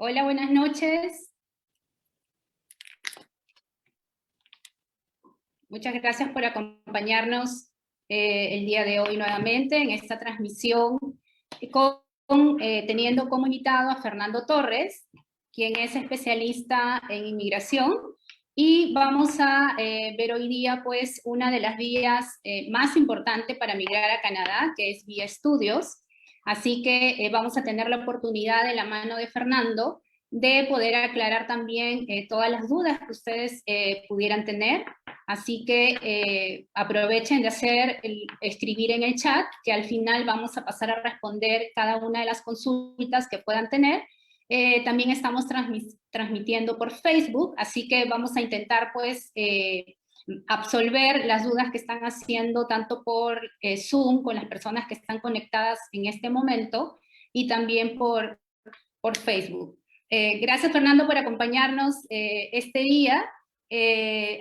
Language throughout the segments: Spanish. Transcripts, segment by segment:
Hola, buenas noches. Muchas gracias por acompañarnos el día de hoy nuevamente en esta transmisión teniendo como invitado a Fernando Torres, quien es especialista en inmigración, y vamos a ver hoy día pues una de las vías más importantes para migrar a Canadá, que es Vía Estudios. Así que vamos a tener la oportunidad de la mano de Fernando de poder aclarar también todas las dudas que ustedes pudieran tener. Así que aprovechen de escribir en el chat, que al final vamos a pasar a responder cada una de las consultas que puedan tener. También estamos transmitiendo por Facebook, así que vamos a intentar pues absolver las dudas que están haciendo tanto por Zoom con las personas que están conectadas en este momento y también por Facebook. Gracias, Fernando, por acompañarnos este día.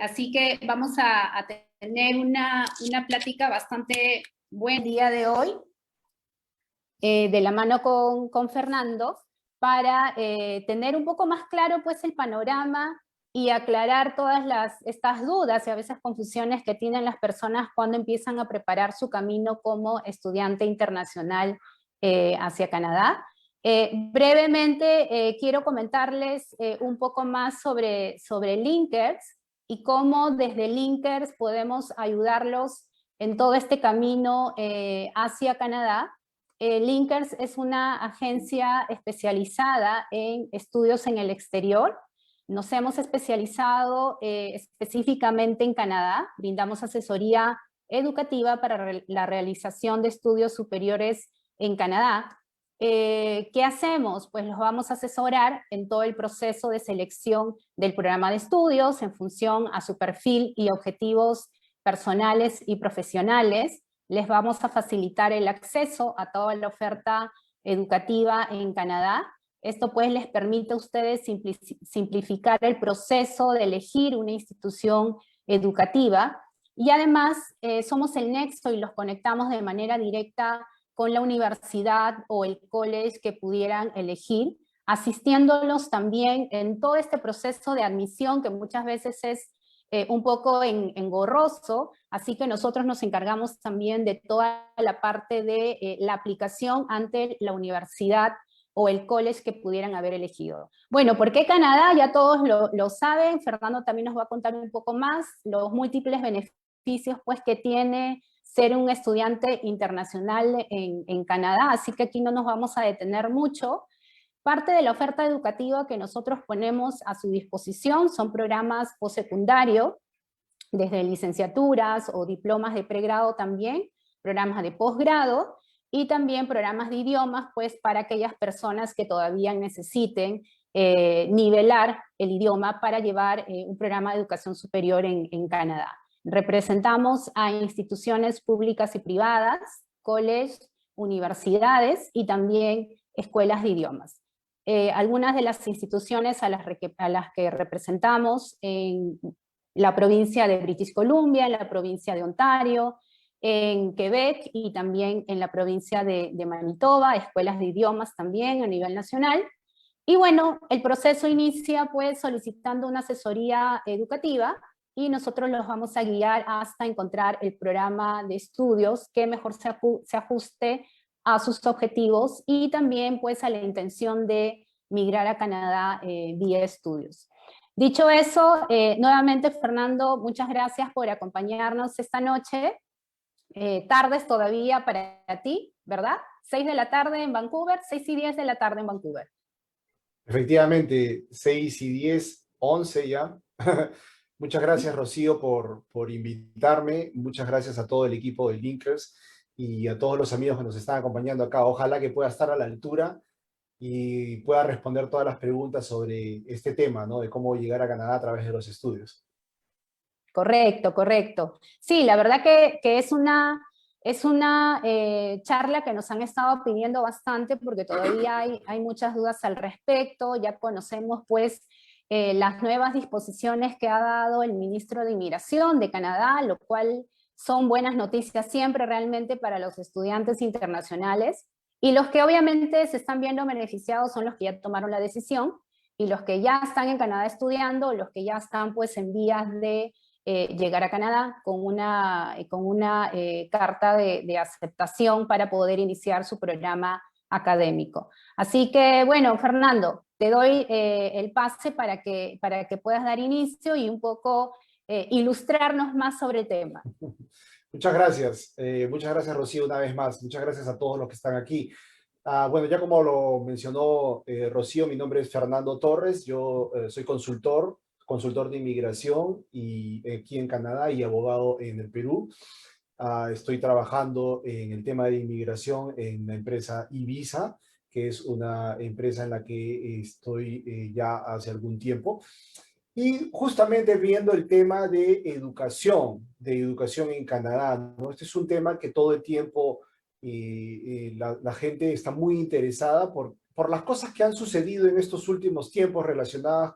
Así que vamos a tener una plática bastante buena el día de hoy, de la mano con Fernando, para tener un poco más claro pues el panorama y aclarar todas estas dudas y a veces confusiones que tienen las personas cuando empiezan a preparar su camino como estudiante internacional hacia Canadá. Brevemente quiero comentarles un poco más sobre Linkers y cómo desde Linkers podemos ayudarlos en todo este camino hacia Canadá. Linkers es una agencia especializada en estudios en el exterior. Nos hemos especializado específicamente en Canadá. Brindamos asesoría educativa para la realización de estudios superiores en Canadá. ¿Qué hacemos? Pues los vamos a asesorar en todo el proceso de selección del programa de estudios en función a su perfil y objetivos personales y profesionales. Les vamos a facilitar el acceso a toda la oferta educativa en Canadá. Esto pues les permite a ustedes simplificar el proceso de elegir una institución educativa y además somos el nexo y los conectamos de manera directa con la universidad o el college que pudieran elegir, asistiéndolos también en todo este proceso de admisión que muchas veces es un poco engorroso, así que nosotros nos encargamos también de toda la parte de la aplicación ante la universidad o el college que pudieran haber elegido. Bueno, ¿por qué Canadá? Ya todos lo saben, Fernando también nos va a contar un poco más, los múltiples beneficios pues, que tiene ser un estudiante internacional en Canadá, así que aquí no nos vamos a detener mucho. Parte de la oferta educativa que nosotros ponemos a su disposición son programas postsecundarios, desde licenciaturas o diplomas de pregrado también, programas de posgrado, y también programas de idiomas, pues para aquellas personas que todavía necesiten nivelar el idioma para llevar un programa de educación superior en Canadá. Representamos a instituciones públicas y privadas, colegios, universidades y también escuelas de idiomas. Algunas de las instituciones a las que representamos en la provincia de British Columbia, en la provincia de Ontario, en Quebec y también en la provincia de Manitoba, escuelas de idiomas también a nivel nacional. Y bueno, el proceso inicia pues solicitando una asesoría educativa y nosotros los vamos a guiar hasta encontrar el programa de estudios que mejor se ajuste a sus objetivos y también pues a la intención de migrar a Canadá vía estudios. Dicho eso, nuevamente Fernando, muchas gracias por acompañarnos esta noche. Tardes todavía para ti, ¿verdad? 6 de la tarde en Vancouver, 6:10 de la tarde en Vancouver. Efectivamente, 6:10, 11 ya. Muchas gracias, Rocío, por invitarme. Muchas gracias a todo el equipo de Linkers y a todos los amigos que nos están acompañando acá. Ojalá que pueda estar a la altura y pueda responder todas las preguntas sobre este tema, ¿no? De cómo llegar a Canadá a través de los estudios. Correcto, correcto. Sí, la verdad que es una charla que nos han estado pidiendo bastante porque todavía hay muchas dudas al respecto. Ya conocemos pues las nuevas disposiciones que ha dado el ministro de Inmigración de Canadá, lo cual son buenas noticias siempre realmente para los estudiantes internacionales. Y los que obviamente se están viendo beneficiados son los que ya tomaron la decisión, y los que ya están en Canadá estudiando, los que ya están pues en vías de llegar a Canadá con una carta de aceptación para poder iniciar su programa académico. Así que, bueno, Fernando, te doy el pase para que puedas dar inicio y un poco ilustrarnos más sobre el tema. Muchas gracias Rocío una vez más, muchas gracias a todos los que están aquí. Bueno, ya como lo mencionó Rocío, mi nombre es Fernando Torres, yo soy consultor de inmigración y aquí en Canadá y abogado en el Perú. Estoy trabajando en el tema de inmigración en la empresa Ibiza, que es una empresa en la que estoy ya hace algún tiempo. Y justamente viendo el tema de educación en Canadá, ¿no? Este es un tema que todo el tiempo la gente está muy interesada por las cosas que han sucedido en estos últimos tiempos relacionadas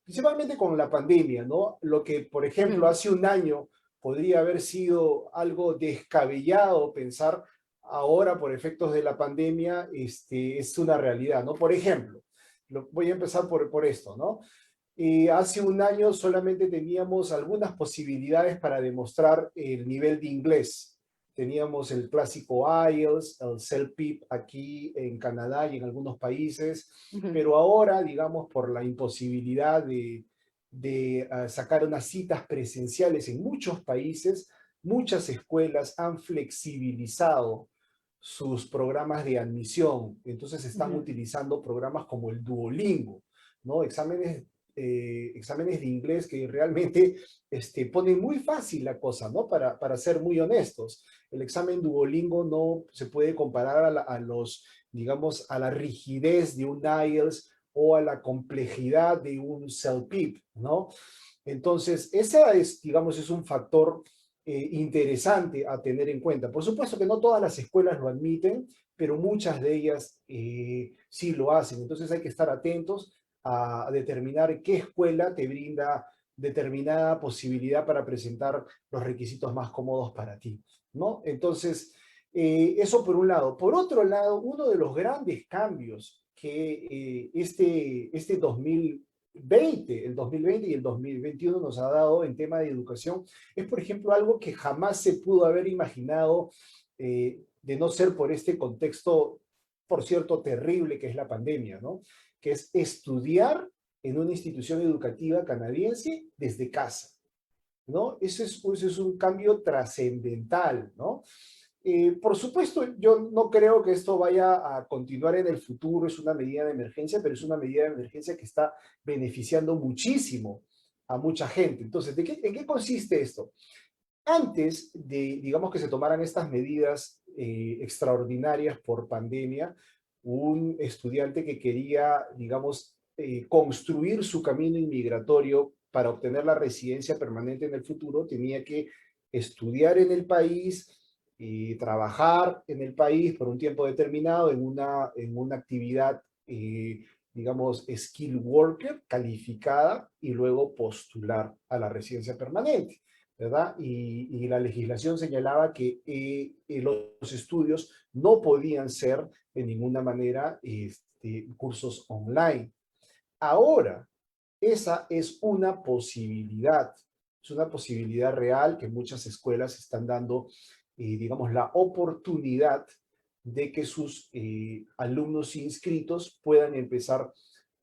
principalmente con la pandemia, ¿no? Lo que, por ejemplo, hace un año podría haber sido algo descabellado pensar, ahora por efectos de la pandemia, es una realidad, ¿no? Por ejemplo, voy a empezar por esto, ¿no? Hace un año solamente teníamos algunas posibilidades para demostrar el nivel de inglés. Teníamos el clásico IELTS, el CELPIP aquí en Canadá y en algunos países, pero ahora, digamos, por la imposibilidad de sacar unas citas presenciales en muchos países, muchas escuelas han flexibilizado sus programas de admisión. Entonces están utilizando programas como el Duolingo, ¿no? Exámenes de inglés que realmente ponen muy fácil la cosa, ¿no? Para ser muy honestos. El examen Duolingo no se puede comparar digamos, a la rigidez de un IELTS o a la complejidad de un CELPIP, ¿no? Entonces, esa es, digamos, es un factor interesante a tener en cuenta. Por supuesto que no todas las escuelas lo admiten, pero muchas de ellas sí lo hacen. Entonces hay que estar atentos a determinar qué escuela te brinda determinada posibilidad para presentar los requisitos más cómodos para ti, ¿no? Entonces, eso por un lado. Por otro lado, uno de los grandes cambios que este 2020, el 2020 y el 2021 nos ha dado en tema de educación es, por ejemplo, algo que jamás se pudo haber imaginado de no ser por este contexto, por cierto, terrible que es la pandemia, ¿no? Que es estudiar en una institución educativa canadiense desde casa, ¿no? Ese es un cambio trascendental, ¿no? Por supuesto, yo no creo que esto vaya a continuar en el futuro, es una medida de emergencia, pero es una medida de emergencia que está beneficiando muchísimo a mucha gente. Entonces, ¿en qué consiste esto? Antes de, digamos, que se tomaran estas medidas extraordinarias por pandemia, un estudiante que quería, digamos, construir su camino inmigratorio para obtener la residencia permanente en el futuro, tenía que estudiar en el país y trabajar en el país por un tiempo determinado en una actividad, digamos, skill worker calificada y luego postular a la residencia permanente. ¿Verdad? Y la legislación señalaba que los estudios no podían ser de ninguna manera cursos online. Ahora, esa es una posibilidad real que muchas escuelas están dando, digamos, la oportunidad de que sus alumnos inscritos puedan empezar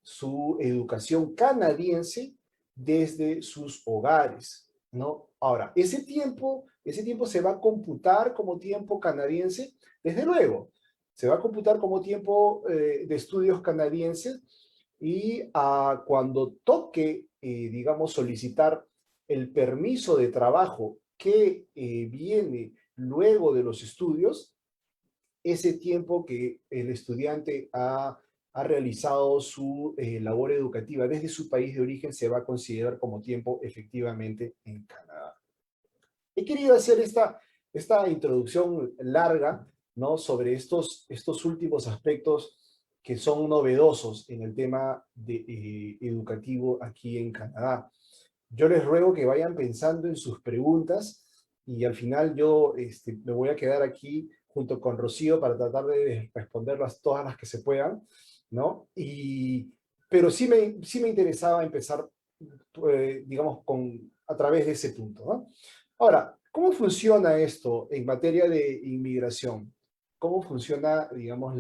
su educación canadiense desde sus hogares, ¿no? Ahora, ese tiempo se va a computar como tiempo canadiense, desde luego, se va a computar como tiempo de estudios canadienses y cuando toque, digamos, solicitar el permiso de trabajo que viene luego de los estudios, ese tiempo que el estudiante ha realizado su labor educativa desde su país de origen se va a considerar como tiempo efectivamente en Canadá. He querido hacer esta introducción larga, ¿no? Sobre estos últimos aspectos que son novedosos en el tema educativo aquí en Canadá. Yo les ruego que vayan pensando en sus preguntas y al final yo me voy a quedar aquí junto con Rocío para tratar de responderlas todas las que se puedan, ¿no? Pero sí me interesaba empezar, digamos, a través de ese punto, ¿no? Ahora, ¿cómo funciona esto en materia de inmigración? ¿Cómo funciona, digamos,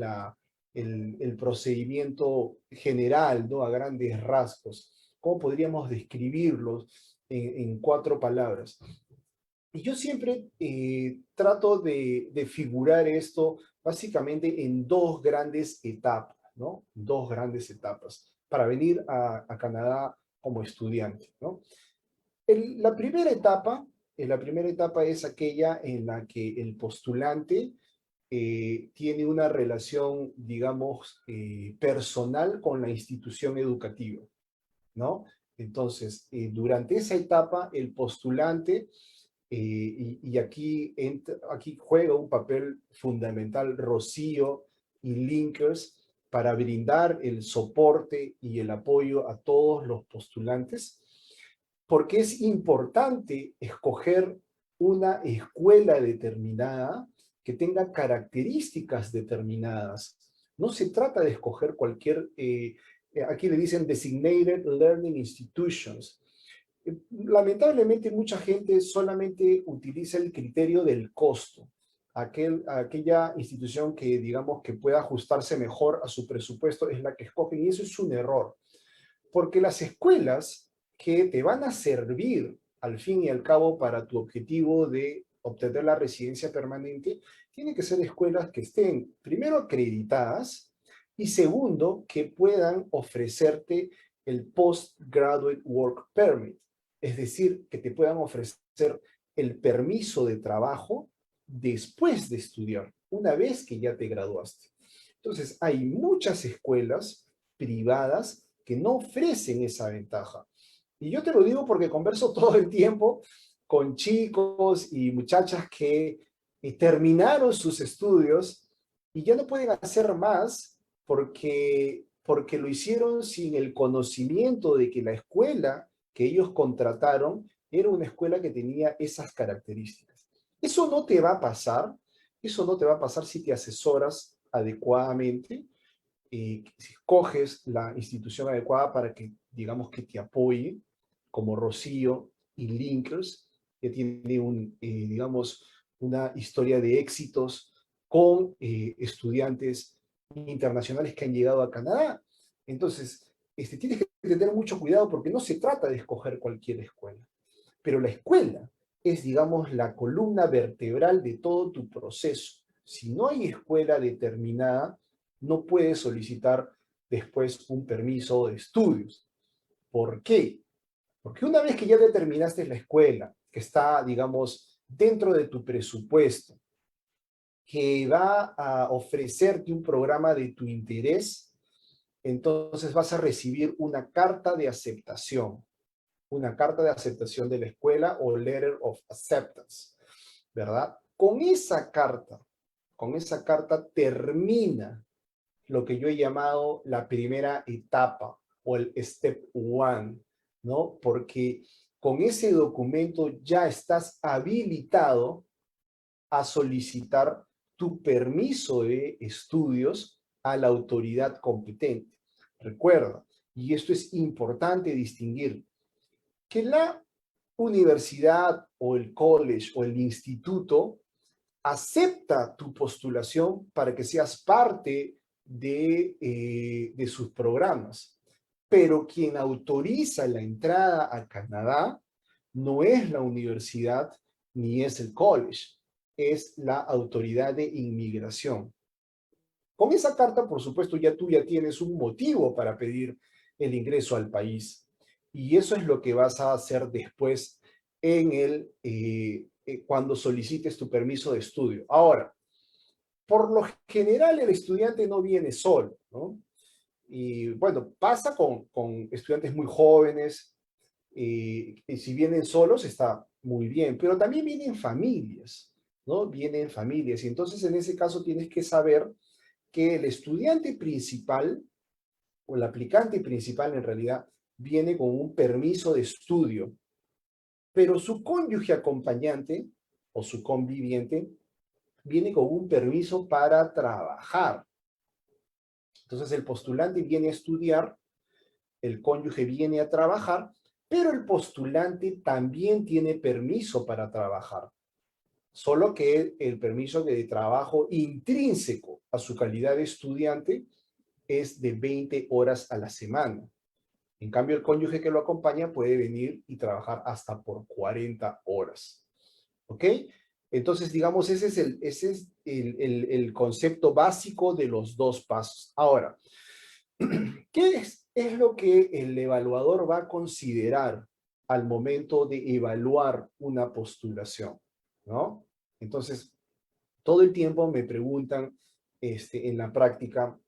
el procedimiento general, ¿no? A grandes rasgos. ¿Cómo podríamos describirlos en 4 palabras? Y yo siempre trato de figurar esto básicamente en 2 grandes etapas, ¿no? 2 grandes etapas para venir a Canadá como estudiante, ¿no? La primera etapa, la primera etapa es aquella en la que el postulante tiene una relación, digamos, personal con la institución educativa, ¿no? Entonces, durante esa etapa, el postulante, y aquí juega un papel fundamental Rocío y Linkers para brindar el soporte y el apoyo a todos los postulantes, porque es importante escoger una escuela determinada que tenga características determinadas. No se trata de escoger cualquier, aquí le dicen Designated Learning Institutions. Lamentablemente mucha gente solamente utiliza el criterio del costo, aquella institución que digamos que pueda ajustarse mejor a su presupuesto es la que escogen, y eso es un error, porque las escuelas que te van a servir al fin y al cabo para tu objetivo de obtener la residencia permanente, tienen que ser escuelas que estén primero acreditadas y segundo que puedan ofrecerte el Postgraduate Work Permit, es decir, que te puedan ofrecer el permiso de trabajo después de estudiar, una vez que ya te graduaste. Entonces, hay muchas escuelas privadas que no ofrecen esa ventaja. Y yo te lo digo porque converso todo el tiempo con chicos y muchachas que terminaron sus estudios y ya no pueden hacer más porque lo hicieron sin el conocimiento de que la escuela que ellos contrataron era una escuela que tenía esas características. Eso no te va a pasar, eso no te va a pasar si te asesoras adecuadamente, si escoges la institución adecuada para que, digamos, que te apoye, como Rocío y Linkers, que tiene digamos, una historia de éxitos con estudiantes internacionales que han llegado a Canadá. Entonces, tienes que tener mucho cuidado porque no se trata de escoger cualquier escuela, pero la escuela es, digamos, la columna vertebral de todo tu proceso. Si no hay escuela determinada, no puedes solicitar después un permiso de estudios. ¿Por qué? Porque una vez que ya determinaste la escuela, que está, digamos, dentro de tu presupuesto, que va a ofrecerte un programa de tu interés, entonces vas a recibir una carta de aceptación de la escuela o Letter of Acceptance, ¿verdad? Con esa carta termina lo que yo he llamado la primera etapa o el Step One, ¿no? Porque con ese documento ya estás habilitado a solicitar tu permiso de estudios a la autoridad competente. Recuerda, y esto es importante distinguir, que la universidad o el college o el instituto acepta tu postulación para que seas parte de sus programas. Pero quien autoriza la entrada a Canadá no es la universidad ni es el college, es la autoridad de inmigración. Con esa carta, por supuesto, tú ya tienes un motivo para pedir el ingreso al país. Y eso es lo que vas a hacer después cuando solicites tu permiso de estudio. Ahora, por lo general el estudiante no viene solo, ¿no? Y bueno, pasa con estudiantes muy jóvenes, y si vienen solos está muy bien, pero también vienen familias, ¿no? Vienen familias, y entonces en ese caso tienes que saber que el estudiante principal, o el aplicante principal en realidad, viene con un permiso de estudio, pero su cónyuge acompañante o su conviviente viene con un permiso para trabajar. Entonces el postulante viene a estudiar, el cónyuge viene a trabajar, pero el postulante también tiene permiso para trabajar. Solo que el permiso de trabajo intrínseco a su calidad de estudiante es de 20 horas a la semana. En cambio, el cónyuge que lo acompaña puede venir y trabajar hasta por 40 horas. ¿Ok? Entonces, digamos, ese es el concepto básico de los dos pasos. Ahora, ¿qué es lo que el evaluador va a considerar al momento de evaluar una postulación? ¿No? Entonces, todo el tiempo me preguntan en la práctica,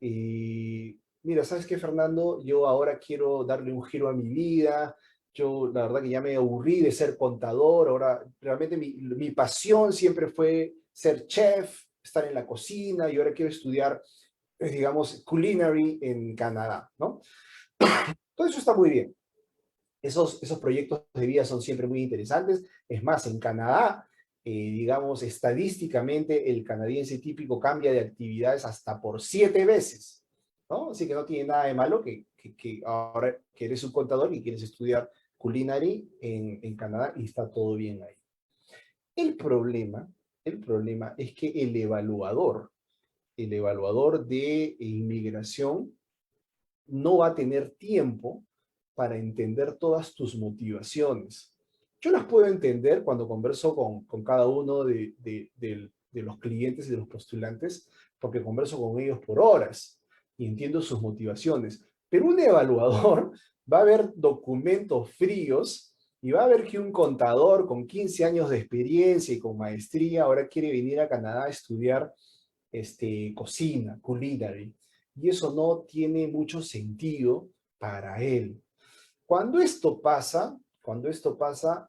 mira, ¿sabes qué, Fernando? Yo ahora quiero darle un giro a mi vida. Yo, la verdad que ya me aburrí de ser contador. Ahora, realmente mi pasión siempre fue ser chef, estar en la cocina, y ahora quiero estudiar, digamos, culinary en Canadá, ¿no? Todo eso está muy bien. Esos proyectos de vida son siempre muy interesantes. Es más, en Canadá, digamos, estadísticamente, el canadiense típico cambia de actividades hasta por 7 veces, ¿no? Así que no tiene nada de malo que ahora que eres un contador y quieres estudiar culinary en Canadá y está todo bien ahí. El problema, el problema es que el evaluador de inmigración, no va a tener tiempo para entender todas tus motivaciones. Yo las puedo entender cuando converso con cada uno de los clientes y de los postulantes, porque converso con ellos por horas y entiendo sus motivaciones. Pero un evaluador va a ver documentos fríos y va a ver que un contador con 15 años de experiencia y con maestría ahora quiere venir a Canadá a estudiar cocina, culinary, y eso no tiene mucho sentido para él. Cuando esto pasa,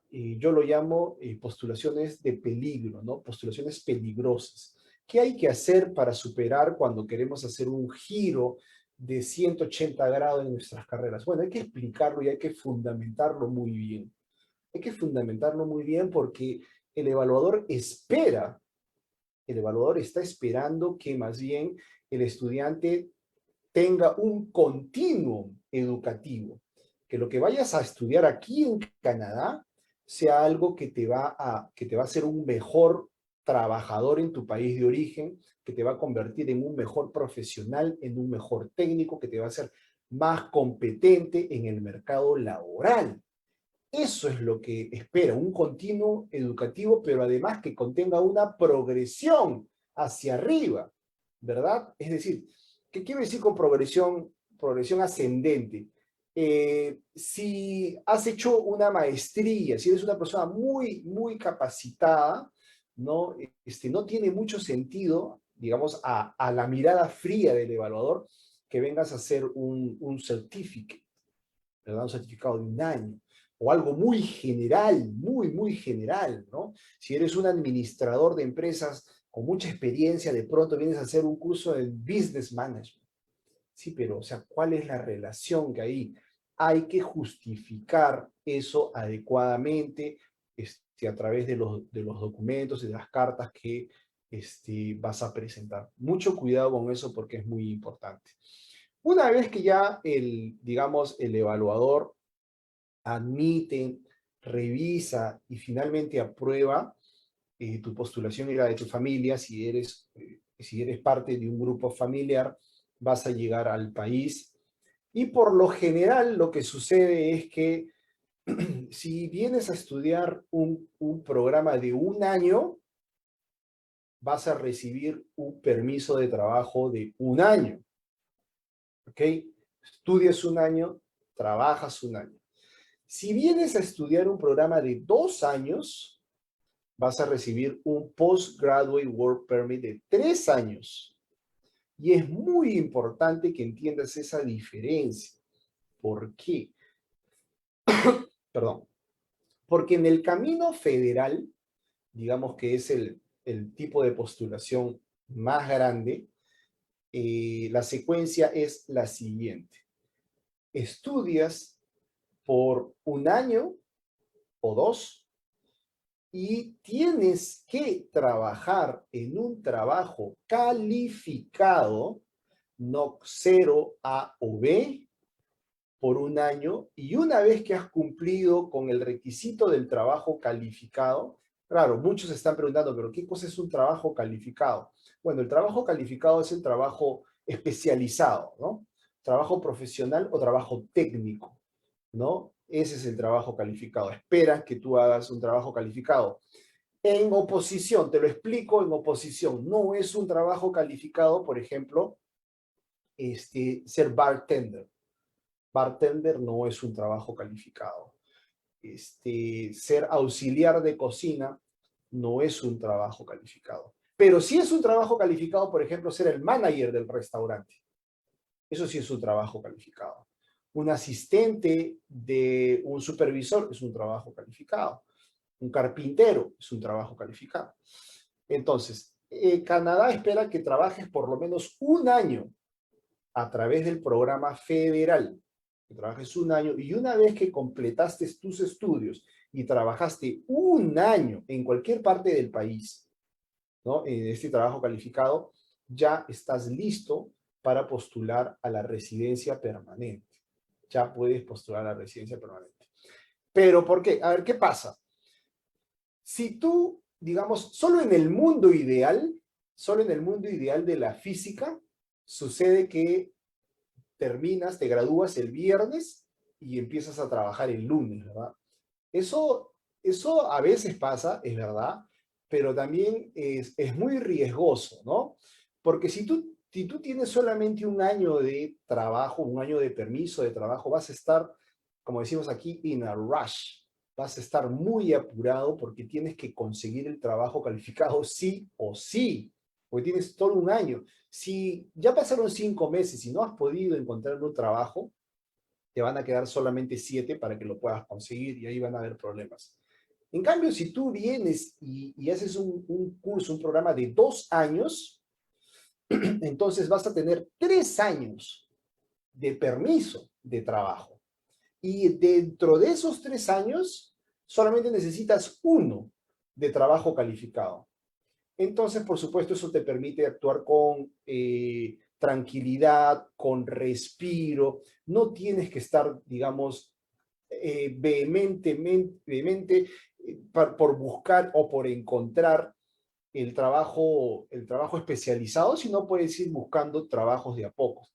yo lo llamo postulaciones de peligro, ¿no? Postulaciones peligrosas. ¿Qué hay que hacer para superar cuando queremos hacer un giro de 180 grados en nuestras carreras? Bueno, hay que explicarlo y hay que fundamentarlo muy bien. Hay que fundamentarlo muy bien porque el evaluador espera, el evaluador está esperando que más bien el estudiante tenga un continuum educativo, que lo que vayas a estudiar aquí en Canadá sea algo que te va a hacer un mejor trabajador en tu país de origen, que te va a convertir en un mejor profesional, en un mejor técnico, que te va a hacer más competente en el mercado laboral. Eso es lo que espera, un continuo educativo, pero además que contenga una progresión hacia arriba, ¿verdad? Es decir, ¿qué quiero decir con progresión, progresión ascendente? Si has hecho una maestría, si eres una persona muy, muy capacitada, ¿no? No tiene mucho sentido, digamos, a la mirada fría del evaluador, que vengas a hacer un certificate, ¿verdad? Un certificado de un año, o algo muy general, muy, muy general, ¿no? Si eres un administrador de empresas con mucha experiencia, de pronto vienes a hacer un curso de Business Management. Sí, pero, o sea, ¿cuál es la relación que hay que justificar eso adecuadamente a través de los documentos y de las cartas que vas a presentar? Mucho cuidado con eso porque es muy importante. Una vez que ya digamos, el evaluador admite, revisa y finalmente aprueba tu postulación y la de tu familia, si eres parte de un grupo familiar, vas a llegar al país. Y por lo general lo que sucede es que si vienes a estudiar un programa de un año, vas a recibir un permiso de trabajo de un año. ¿Ok? Estudias un año, trabajas un año. Si vienes a estudiar un programa de 2 años, vas a recibir un Postgraduate Work Permit de 3 años. Y es muy importante que entiendas esa diferencia. ¿Por qué? Perdón. Porque en el camino federal, digamos que es el tipo de postulación más grande, la secuencia es la siguiente. Estudias por un año o 2, y tienes que trabajar en un trabajo calificado, no 0 A o B, por un año, y una vez que has cumplido con el requisito del trabajo calificado, claro, muchos están preguntando, pero ¿qué cosa es un trabajo calificado? Bueno, el trabajo calificado es el trabajo especializado, ¿no? Trabajo profesional o trabajo técnico, ¿no? Ese es el trabajo calificado. Esperas que tú hagas un trabajo calificado. En oposición, te lo explico en oposición, no es un trabajo calificado, por ejemplo, ser bartender. Bartender no es un trabajo calificado. Ser auxiliar de cocina no es un trabajo calificado. Pero sí es un trabajo calificado, por ejemplo, ser el manager del restaurante. Eso sí es un trabajo calificado. Un asistente de un supervisor es un trabajo calificado. Un carpintero es un trabajo calificado. Entonces, Canadá espera que trabajes por lo menos un año a través del programa federal, que trabajes un año, y una vez que completaste tus estudios y trabajaste un año en cualquier parte del país, ¿no? En este trabajo calificado, ya estás listo para postular a la residencia permanente. Ya puedes postular a la residencia permanente. ¿Pero por qué? A ver, ¿qué pasa? Si tú, digamos, solo en el mundo ideal de la física, sucede que te gradúas el viernes y empiezas a trabajar el lunes, ¿verdad? Eso, eso a veces pasa, es verdad, pero también es muy riesgoso, ¿no? Porque si tú tienes solamente un año de trabajo, un año de permiso de trabajo, vas a estar, como decimos aquí, in a rush. Vas a estar muy apurado porque tienes que conseguir el trabajo calificado sí o sí, porque tienes todo un año. Si ya pasaron 5 meses y no has podido encontrar un trabajo, te van a quedar solamente 7 para que lo puedas conseguir y ahí van a haber problemas. En cambio, si tú vienes y haces un curso, un programa de 2 años, entonces vas a tener 3 años de permiso de trabajo. Y dentro de esos 3 años, solamente necesitas uno de trabajo calificado. Entonces, por supuesto, eso te permite actuar con tranquilidad, con respiro. No tienes que estar, digamos, vehemente por buscar o por encontrar el trabajo especializado, sino puedes ir buscando trabajos de a poco.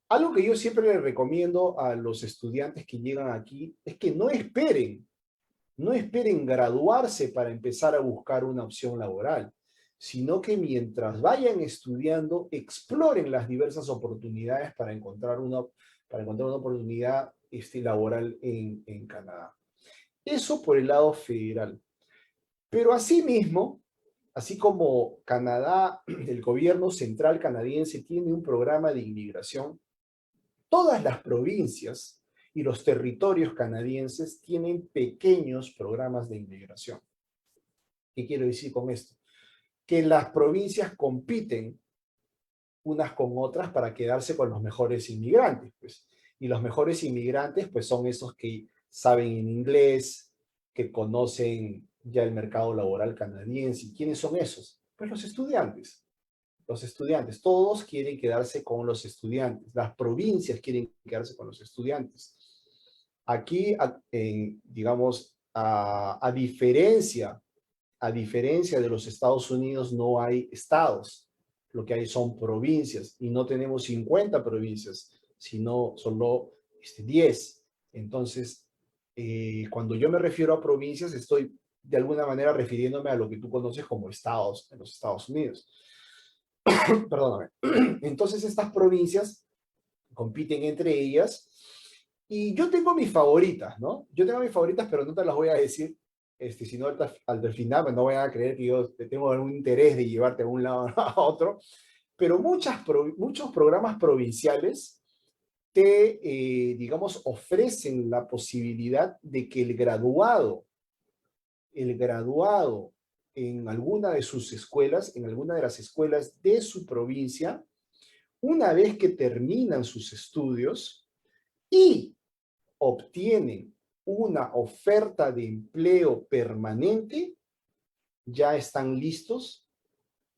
Algo que yo siempre le recomiendo a los estudiantes que llegan aquí es que no esperen graduarse para empezar a buscar una opción laboral, sino que mientras vayan estudiando, exploren las diversas oportunidades para encontrar una oportunidad laboral en Canadá. Eso por el lado federal. Pero asimismo, así como Canadá, el gobierno central canadiense tiene un programa de inmigración, todas las provincias y los territorios canadienses tienen pequeños programas de inmigración. ¿Qué quiero decir con esto? Que las provincias compiten unas con otras para quedarse con los mejores inmigrantes, pues. Y los mejores inmigrantes, pues, son esos que saben en inglés, que conocen ya el mercado laboral canadiense. ¿Y quiénes son esos? Pues los estudiantes. Los estudiantes, todos quieren quedarse con los estudiantes. Las provincias quieren quedarse con los estudiantes. Aquí, digamos, a diferencia de los Estados Unidos, no hay estados. Lo que hay son provincias y no tenemos 50 provincias, sino solo 10. Entonces, cuando yo me refiero a provincias, estoy de alguna manera refiriéndome a lo que tú conoces como estados en los Estados Unidos. Perdóname. Entonces, estas provincias compiten entre ellas y yo tengo mis favoritas, ¿no? Yo tengo mis favoritas, pero no te las voy a decir, si no al final pues no voy a creer que yo tengo algún interés de llevarte a un lado a otro, pero muchos programas provinciales digamos, ofrecen la posibilidad de que el graduado en alguna de sus escuelas, en alguna de las escuelas de su provincia, una vez que terminan sus estudios y obtienen una oferta de empleo permanente, ya están listos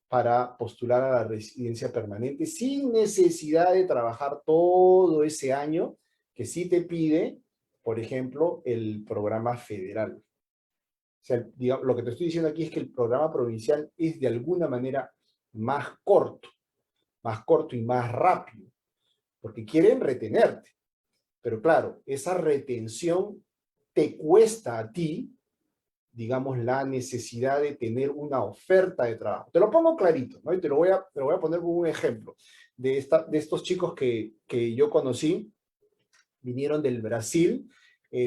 para postular a la residencia permanente sin necesidad de trabajar todo ese año que sí te pide, por ejemplo, el programa federal. O sea, digamos, lo que te estoy diciendo aquí es que el programa provincial es de alguna manera más corto y más rápido, porque quieren retenerte. Pero claro, esa retención te cuesta a ti, digamos, la necesidad de tener una oferta de trabajo. Te lo pongo clarito, ¿no? Y te lo voy a poner como un ejemplo de estos chicos que yo conocí, vinieron del Brasil,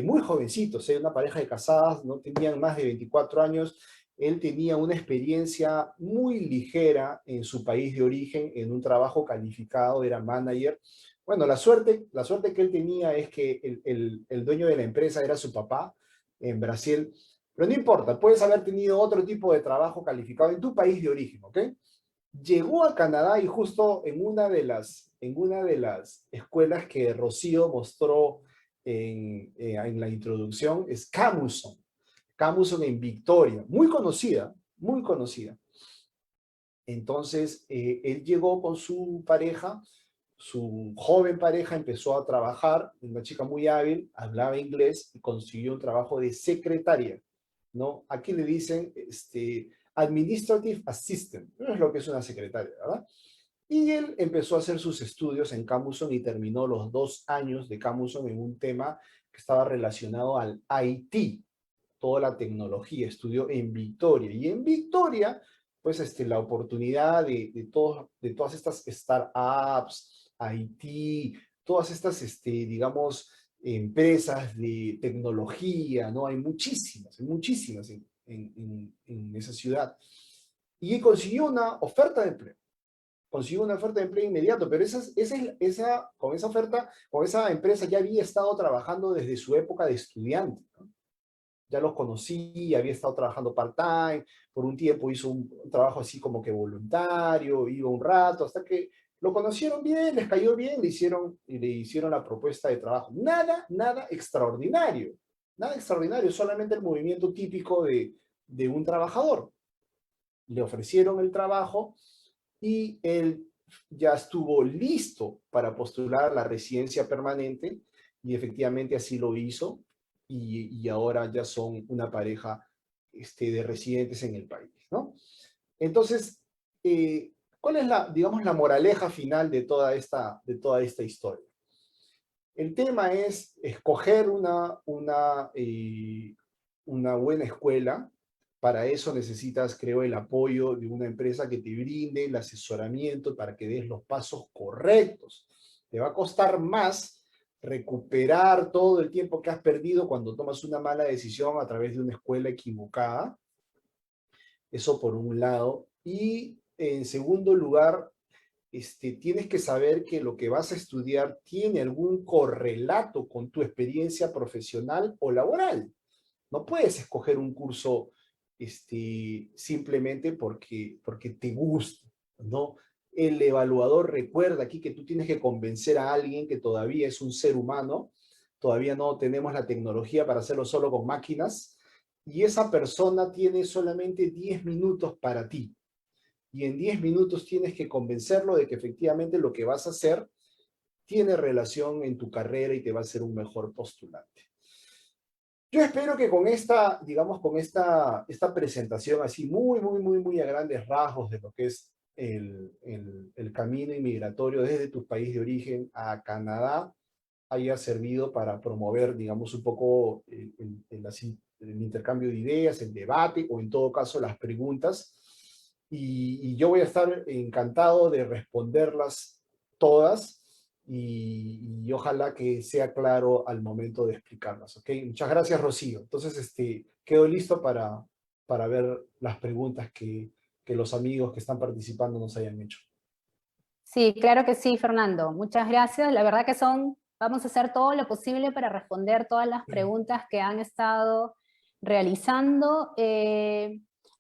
muy jovencitos, una pareja de casadas, no tenían más de 24 años. Él tenía una experiencia muy ligera en su país de origen, en un trabajo calificado, era manager. Bueno, la suerte que él tenía es que el dueño de la empresa era su papá en Brasil, pero no importa, puedes haber tenido otro tipo de trabajo calificado en tu país de origen, ¿ok? Llegó a Canadá y justo en una de las escuelas que Rocío mostró en la introducción es Camuson. Camuson en Victoria, muy conocida, muy conocida. Entonces, él llegó con su pareja, su joven pareja empezó a trabajar, una chica muy hábil, hablaba inglés y consiguió un trabajo de secretaria, ¿no? Aquí le dicen Administrative Assistant, no es lo que es una secretaria, ¿verdad? Y él empezó a hacer sus estudios en Camuson y terminó los 2 años de Camuson en un tema que estaba relacionado al IT, toda la tecnología, estudió en Victoria. Y en Victoria, pues la oportunidad de todas estas startups, IT, todas estas, digamos, empresas de tecnología, ¿no? Hay muchísimas en esa ciudad. Y consiguió una oferta de empleo. Consiguió una oferta de empleo inmediato, pero con esa oferta, con esa empresa ya había estado trabajando desde su época de estudiante, ¿no? Ya los conocí, había estado trabajando part-time, por un tiempo hizo un trabajo así como que voluntario, iba un rato, hasta que lo conocieron bien, les cayó bien, le hicieron la propuesta de trabajo. Nada extraordinario, solamente el movimiento típico de un trabajador. Le ofrecieron el trabajo y él ya estuvo listo para postular la residencia permanente y efectivamente así lo hizo y ahora ya son una pareja de residentes en el país, ¿no? Entonces, ¿cuál es digamos, la moraleja final de toda esta historia? El tema es escoger una buena escuela. Para eso necesitas, creo, el apoyo de una empresa que te brinde el asesoramiento para que des los pasos correctos. Te va a costar más recuperar todo el tiempo que has perdido cuando tomas una mala decisión a través de una escuela equivocada. Eso por un lado. Y en segundo lugar, tienes que saber que lo que vas a estudiar tiene algún correlato con tu experiencia profesional o laboral. No puedes escoger un curso simplemente porque te gusta, ¿no? El evaluador recuerda aquí que tú tienes que convencer a alguien que todavía es un ser humano, todavía no tenemos la tecnología para hacerlo solo con máquinas, y esa persona tiene solamente 10 minutos para ti. Y en 10 minutos tienes que convencerlo de que efectivamente lo que vas a hacer tiene relación en tu carrera y te va a hacer un mejor postulante. Yo espero que con esta, digamos, con esta presentación así muy a grandes rasgos de lo que es el camino inmigratorio desde tu país de origen a Canadá haya servido para promover, digamos, un poco el intercambio de ideas, el debate o en todo caso las preguntas. Y yo voy a estar encantado de responderlas todas y ojalá que sea claro al momento de explicarlas, ¿ok? Muchas gracias, Rocío. Entonces, quedo listo para ver las preguntas que los amigos que están participando nos hayan hecho. Sí, claro que sí, Fernando. Muchas gracias. La verdad que vamos a hacer todo lo posible para responder todas las preguntas que han estado realizando.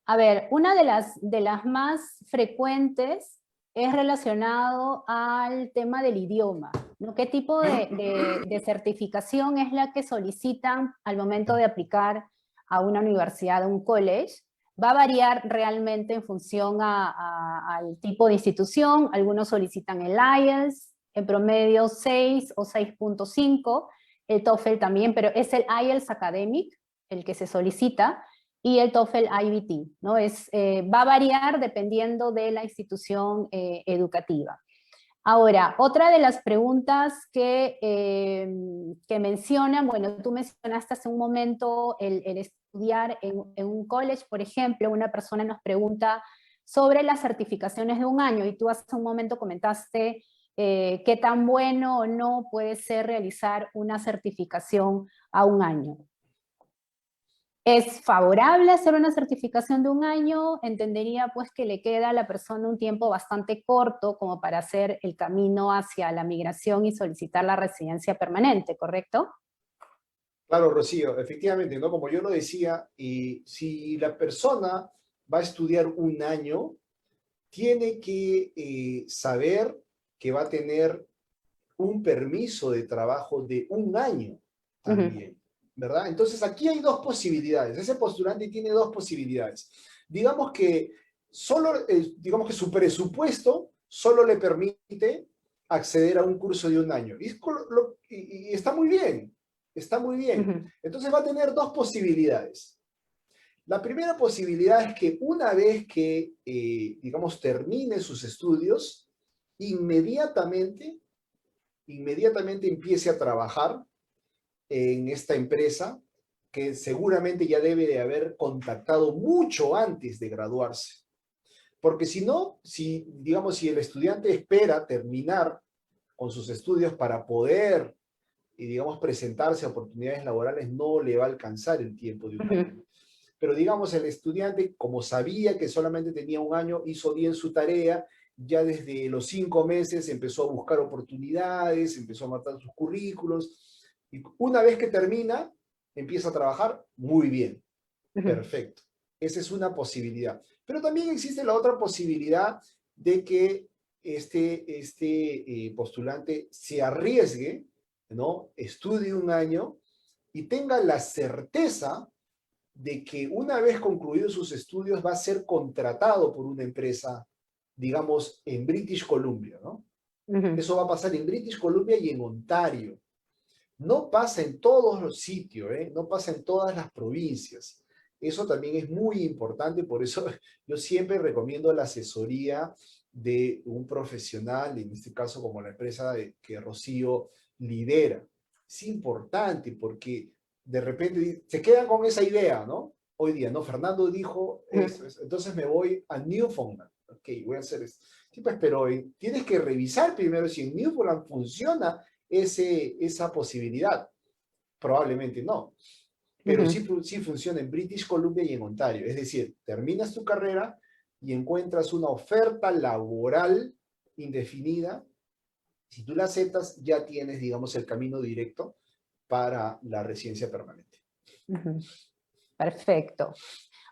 A ver, una de las más frecuentes es relacionado al tema del idioma. ¿no? ¿Qué tipo de certificación es la que solicitan al momento de aplicar a una universidad, a un college? Va a variar realmente en función al tipo de institución. Algunos solicitan el IELTS, en promedio 6 o 6.5, el TOEFL también, pero es el IELTS Academic el que se solicita, y el TOEFL IBT, ¿no? Va a variar dependiendo de la institución educativa. Ahora, otra de las preguntas que mencionan, bueno, tú mencionaste hace un momento el estudiar en un college, por ejemplo, una persona nos pregunta sobre las certificaciones de un año, y tú hace un momento comentaste qué tan bueno o no puede ser realizar una certificación a un año. ¿Es favorable hacer una certificación de un año? Entendería pues que le queda a la persona un tiempo bastante corto como para hacer el camino hacia la migración y solicitar la residencia permanente, ¿correcto? Claro, Rocío, efectivamente, ¿no? Como yo lo decía, si la persona va a estudiar un año, tiene que saber que va a tener un permiso de trabajo de un año Ujú, también, ¿verdad? Entonces aquí hay dos posibilidades. Ese postulante tiene dos posibilidades. Digamos que digamos que su presupuesto solo le permite acceder a un curso de un año. Y está muy bien, está muy bien. ujú, Entonces va a tener dos posibilidades. La primera posibilidad es que una vez que, digamos, termine sus estudios, inmediatamente empiece a trabajar en esta empresa que seguramente ya debe de haber contactado mucho antes de graduarse. Porque si no, si el estudiante espera terminar con sus estudios para poder, digamos, presentarse a oportunidades laborales, no le va a alcanzar el tiempo de un año. ujú, Pero digamos, el estudiante, como sabía que solamente tenía un año, hizo bien su tarea, ya desde los 5 meses empezó a buscar oportunidades, empezó a matar sus currículos, y una vez que termina, empieza a trabajar muy bien, ujú, perfecto. Esa es una posibilidad. Pero también existe la otra posibilidad de que este postulante se arriesgue, ¿no? Estudie un año y tenga la certeza de que una vez concluidos sus estudios va a ser contratado por una empresa, digamos, en British Columbia, ¿no? ujú. Eso va a pasar en British Columbia y en Ontario. No pasa en todos los sitios, ¿eh? No pasa en todas las provincias. Eso también es muy importante, por eso yo siempre recomiendo la asesoría de un profesional, en este caso como la empresa que Rocío lidera. Es importante porque de repente se quedan con esa idea, ¿no? Hoy día, ¿no? Fernando dijo esto, Ujú. entonces me voy a Newfoundland. Ok, voy a hacer esto. Sí, pues, pero tienes que revisar primero si en Newfoundland funciona esa posibilidad. Probablemente no, pero Ujú. sí funciona en British Columbia y en Ontario. Es decir, terminas tu carrera y encuentras una oferta laboral indefinida. Si tú la aceptas, ya tienes, digamos, el camino directo para la residencia permanente. Ujú. Perfecto.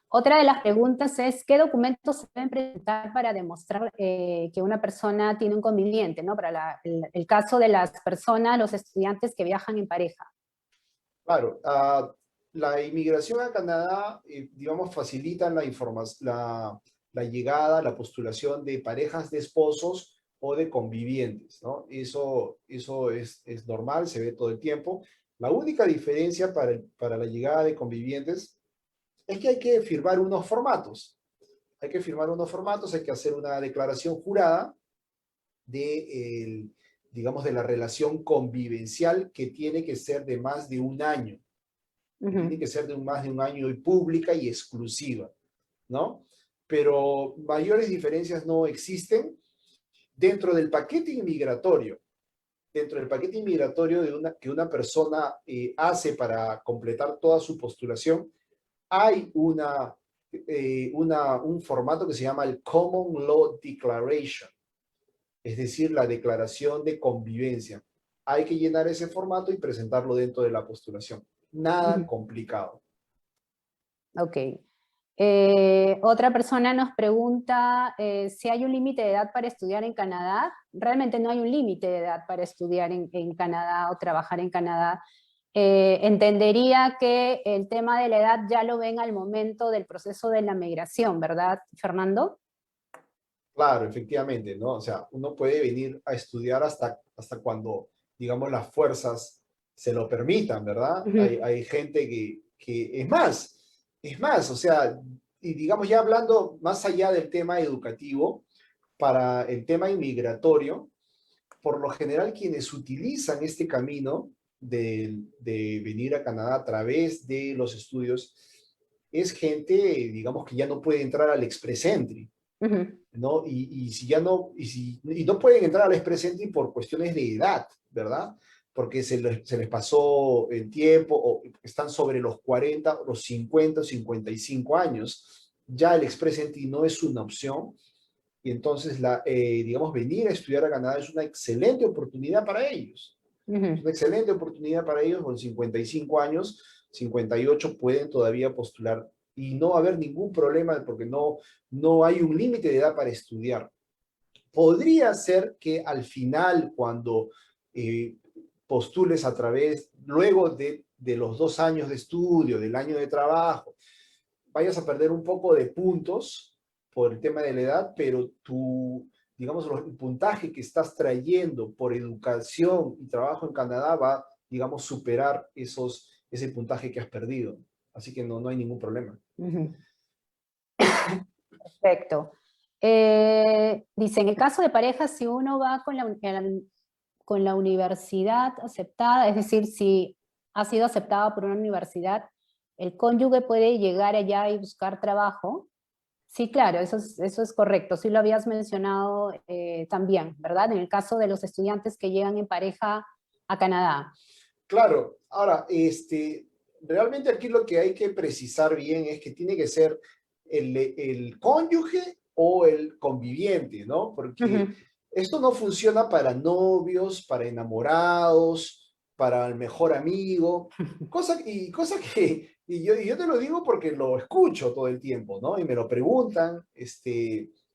Otra de las preguntas es, ¿qué documentos se deben presentar para demostrar que una persona tiene un conviviente, ¿no? Para el caso de las personas, los estudiantes que viajan en pareja. Claro, la inmigración a Canadá, digamos, facilita la llegada, la postulación de parejas de esposos o de convivientes, ¿no? Eso es normal, se ve todo el tiempo. La única diferencia para la llegada de convivientes es que hay que firmar unos formatos. Hay que firmar unos formatos, hay que hacer una declaración jurada de, digamos, de la relación convivencial que tiene que ser de más de un año, que tiene Ujú, que ser de más de un año y pública y exclusiva, ¿no? Pero mayores diferencias no existen dentro del paquete inmigratorio. Dentro del paquete inmigratorio que una persona hace para completar toda su postulación, hay un formato que se llama el Common Law Declaration, es decir, la declaración de convivencia. Hay que llenar ese formato y presentarlo dentro de la postulación. Nada ujú. complicado. Ok. Otra persona nos pregunta si hay un límite de edad para estudiar en Canadá. Realmente no hay un límite de edad para estudiar en Canadá o trabajar en Canadá. Entendería que el tema de la edad ya lo ven al momento del proceso de la migración, ¿verdad, Fernando? Claro, efectivamente, ¿no? O sea, uno puede venir a estudiar hasta cuando, digamos, las fuerzas se lo permitan, ¿verdad? Ujú, Hay gente que es más, o sea, y digamos ya hablando más allá del tema educativo, para el tema inmigratorio, por lo general quienes utilizan este camino de venir a Canadá a través de los estudios es gente, digamos, que ya no puede entrar al Express Entry, ujú, ¿no? Y si ya no, y no pueden entrar al Express Entry por cuestiones de edad, ¿verdad? Porque se les pasó el tiempo o están sobre los 40, los 50, 55 años. Ya el Express Entry no es una opción y entonces, digamos, venir a estudiar a Canadá es una excelente oportunidad para ellos. Es ujú, una excelente oportunidad para ellos con 55 años, 58 pueden todavía postular y no va a haber ningún problema porque no hay un límite de edad para estudiar. Podría ser que al final, cuando eh, postules a través, luego de los 2 años de estudio, del año de trabajo, vayas a perder un poco de puntos por el tema de la edad, pero digamos, el puntaje que estás trayendo por educación y trabajo en Canadá va, digamos, superar ese puntaje que has perdido. Así que no hay ningún problema. ujú. Perfecto. Dice, en el caso de pareja, si uno va con la universidad aceptada, es decir, si ha sido aceptado por una universidad, el cónyuge puede llegar allá y buscar trabajo. Sí, claro, eso es correcto. Sí lo habías mencionado también, ¿verdad? En el caso de los estudiantes que llegan en pareja a Canadá. Claro, ahora, realmente aquí lo que hay que precisar bien es que tiene que ser el cónyuge o el conviviente, ¿no? Porque Ujú, esto no funciona para novios, para enamorados, para el mejor amigo, cosa que, y yo te lo digo porque lo escucho todo el tiempo, ¿no? Y me lo preguntan,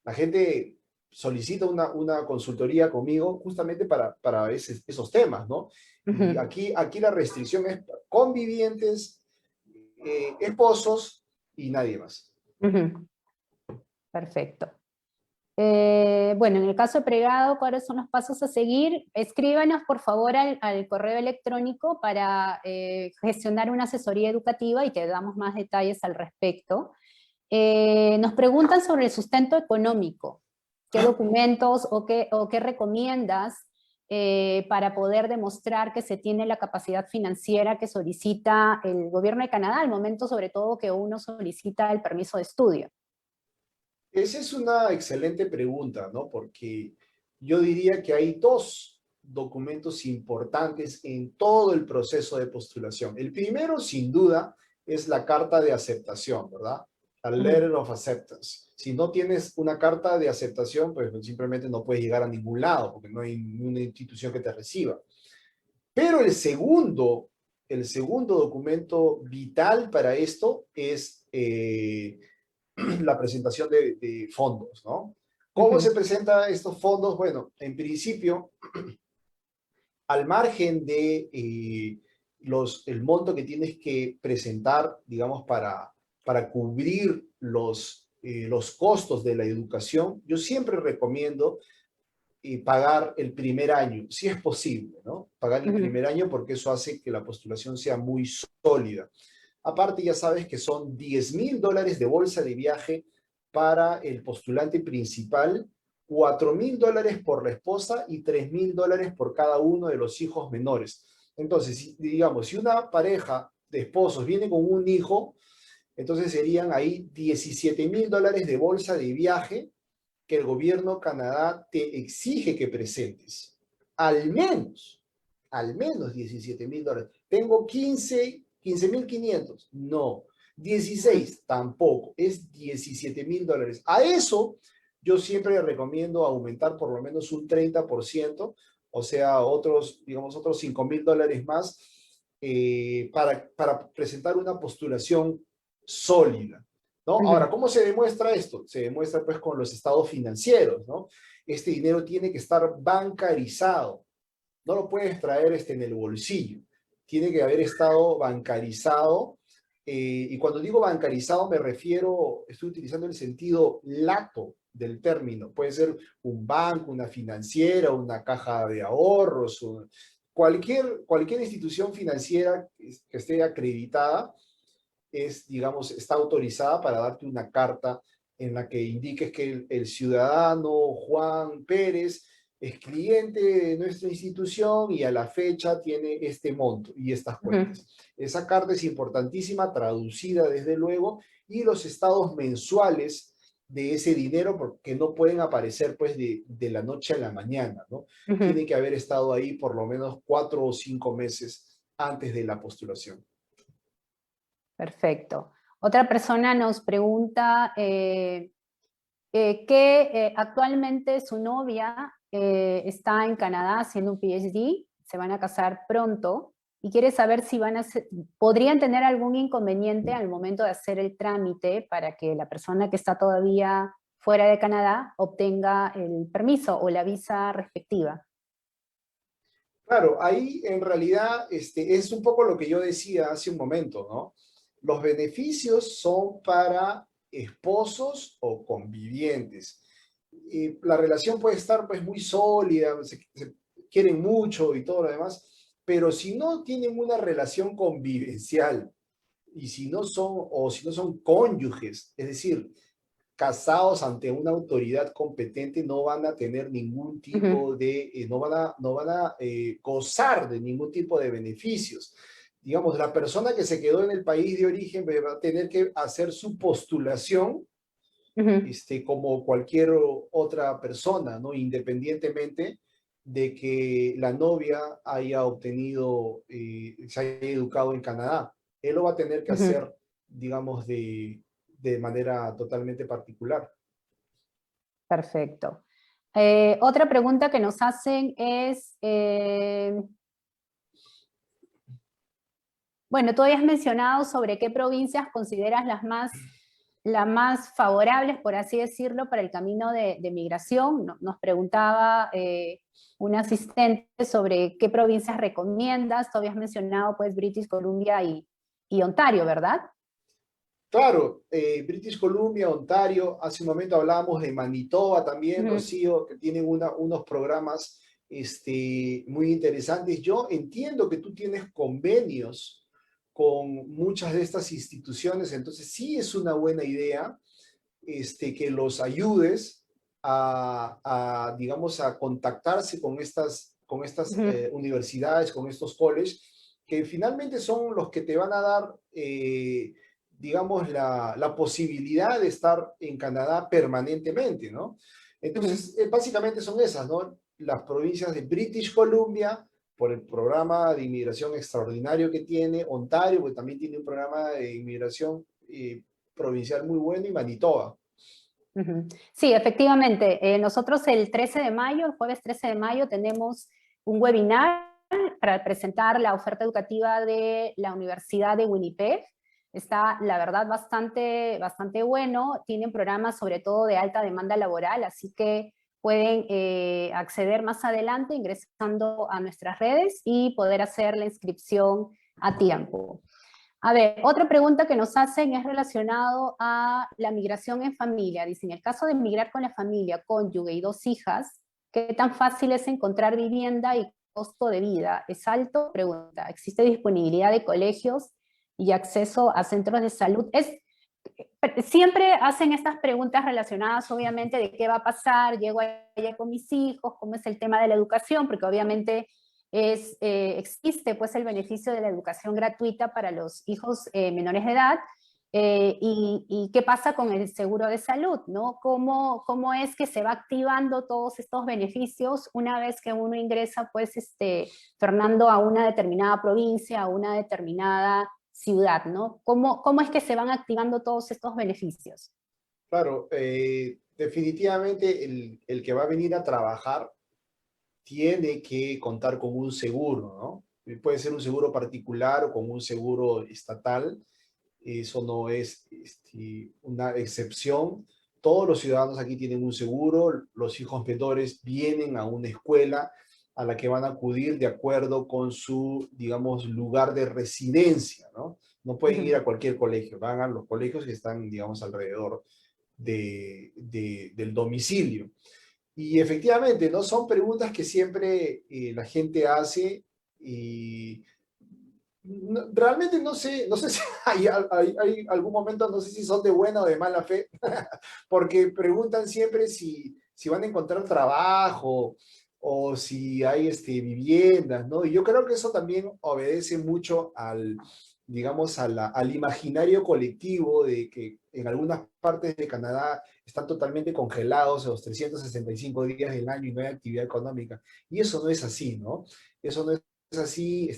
la gente solicita una consultoría conmigo justamente para esos temas, ¿no? Y ujú, aquí la restricción es convivientes, esposos y nadie más. ujú. Perfecto. Bueno, en el caso de pregado, ¿cuáles son los pasos a seguir? Escríbanos, por favor, al correo electrónico para gestionar una asesoría educativa y te damos más detalles al respecto. Nos preguntan sobre el sustento económico. ¿Qué documentos o qué recomiendas para poder demostrar que se tiene la capacidad financiera que solicita el gobierno de Canadá al momento, sobre todo, que uno solicita el permiso de estudio? Esa es una excelente pregunta, ¿no? Porque yo diría que hay dos documentos importantes en todo el proceso de postulación. El primero, sin duda, es la carta de aceptación, ¿verdad? La Ujú, Letter of Acceptance. Si no tienes una carta de aceptación, pues simplemente no puedes llegar a ningún lado porque no hay ninguna institución que te reciba. Pero el segundo documento vital para esto es la presentación de fondos, ¿no? ¿Cómo ujú, se presenta estos fondos? Bueno, en principio, al margen de el monto que tienes que presentar, digamos, para cubrir los costos de la educación, yo siempre recomiendo pagar el primer año, si es posible, ¿no? Pagar el ujú. primer año porque eso hace que la postulación sea muy sólida. Aparte, ya sabes que son $10,000 de bolsa de viaje para el postulante principal, $4,000 por la esposa y $3,000 por cada uno de los hijos menores. Entonces, digamos, si una pareja de esposos viene con un hijo, entonces serían ahí $17,000 de bolsa de viaje que el gobierno de Canadá te exige que presentes. Al menos, al menos $17,000. Tengo 15,500. No. 16 tampoco. Es $17,000. A eso yo siempre le recomiendo aumentar por lo menos un 30%, o sea, digamos, otros $5,000 más para presentar una postulación sólida. ¿no? Ujú, Ahora, ¿cómo se demuestra esto? Se demuestra pues con los estados financieros, ¿no? Este dinero tiene que estar bancarizado, no lo puedes traer en el bolsillo, tiene que haber estado bancarizado, y cuando digo bancarizado me refiero, estoy utilizando el sentido lato del término, puede ser un banco, una financiera, una caja de ahorros, cualquier institución financiera que esté acreditada digamos, está autorizada para darte una carta en la que indiques que el ciudadano Juan Pérez es cliente de nuestra institución y a la fecha tiene este monto y estas ujú. cuentas. Esa carta es importantísima, traducida desde luego, y los estados mensuales de ese dinero, porque no pueden aparecer pues de la noche a la mañana, ¿no? Ujú. Tiene que haber estado ahí por lo menos 4 o 5 meses antes de la postulación. Perfecto. Otra persona nos pregunta que actualmente su novia está en Canadá haciendo un PhD, se van a casar pronto y quiere saber si podrían tener algún inconveniente al momento de hacer el trámite para que la persona que está todavía fuera de Canadá obtenga el permiso o la visa respectiva. Claro, ahí en realidad es un poco lo que yo decía hace un momento, ¿no? Los beneficios son para esposos o convivientes. Y la relación puede estar pues muy sólida, se quieren mucho y todo lo demás, pero si no tienen una relación convivencial y si no son cónyuges, es decir, casados ante una autoridad competente, no van a tener ningún Ujú, tipo de, no van a gozar de ningún tipo de beneficios. Digamos, la persona que se quedó en el país de origen va a tener que hacer su postulación ujú, como cualquier otra persona, ¿no? Independientemente de que la novia haya obtenido, se haya educado en Canadá. Él lo va a tener que ujú. hacer, digamos, de manera totalmente particular. Perfecto. Otra pregunta que nos hacen es, bueno, tú habías mencionado sobre qué provincias consideras las más favorables, por así decirlo, para el camino de migración. Nos preguntaba un asistente sobre qué provincias recomiendas. Tú habías mencionado pues British Columbia y Ontario, ¿verdad? Claro, British Columbia, Ontario, hace un momento hablábamos de Manitoba también, Ujú, Rocío, que tienen unos programas muy interesantes. Yo entiendo que tú tienes convenios con muchas de estas instituciones, entonces sí es una buena idea que los ayudes digamos, a contactarse con estas ujú, universidades, con estos colleges, que finalmente son los que te van a dar, digamos, la posibilidad de estar en Canadá permanentemente, ¿no? ujú. Entonces, básicamente son esas, ¿no? Las provincias de British Columbia, por el programa de inmigración extraordinario que tiene, Ontario, que también tiene un programa de inmigración provincial muy bueno, y Manitoba. Ujú. Sí, efectivamente. Nosotros el 13 de mayo, el jueves 13 de mayo, tenemos un webinar para presentar la oferta educativa de la Universidad de Winnipeg. Está, la verdad, bastante bueno. Tienen programas sobre todo de alta demanda laboral, así que pueden acceder más adelante ingresando a nuestras redes y poder hacer la inscripción a tiempo. A ver, otra pregunta que nos hacen es relacionado a la migración en familia. Dicen, en el caso de migrar con la familia, cónyuge y 2 hijas, ¿qué tan fácil es encontrar vivienda y costo de vida? ¿Es alto? Pregunta. ¿Existe disponibilidad de colegios y acceso a centros de salud? Siempre hacen estas preguntas relacionadas, obviamente, de qué va a pasar, llego allá con mis hijos, cómo es el tema de la educación, porque obviamente existe pues el beneficio de la educación gratuita para los hijos menores de edad, y qué pasa con el seguro de salud, ¿no? ¿Cómo es que se va activando todos estos beneficios una vez que uno ingresa, pues, Fernando, a una determinada provincia, a una determinada ciudad, ¿no? ¿Cómo es que se van activando todos estos beneficios? Claro, definitivamente el que va a venir a trabajar tiene que contar con un seguro, ¿no? Puede ser un seguro particular o con un seguro estatal. eso no es una excepción. Todos los ciudadanos aquí tienen un seguro, los hijos menores vienen a una escuela a la que van a acudir de acuerdo con su, digamos, lugar de residencia, ¿no? No pueden ir a cualquier colegio, van a los colegios que están, digamos, alrededor del domicilio. Y efectivamente, ¿no? Son preguntas que siempre la gente hace y realmente no sé si hay algún momento, no sé si son de buena o de mala fe, porque preguntan siempre si van a encontrar trabajo o si hay viviendas, ¿no? Y yo creo que eso también obedece mucho digamos, al imaginario colectivo de que en algunas partes de Canadá están totalmente congelados los 365 días del año y no hay actividad económica. Y eso no es así, ¿no? Eso no es así.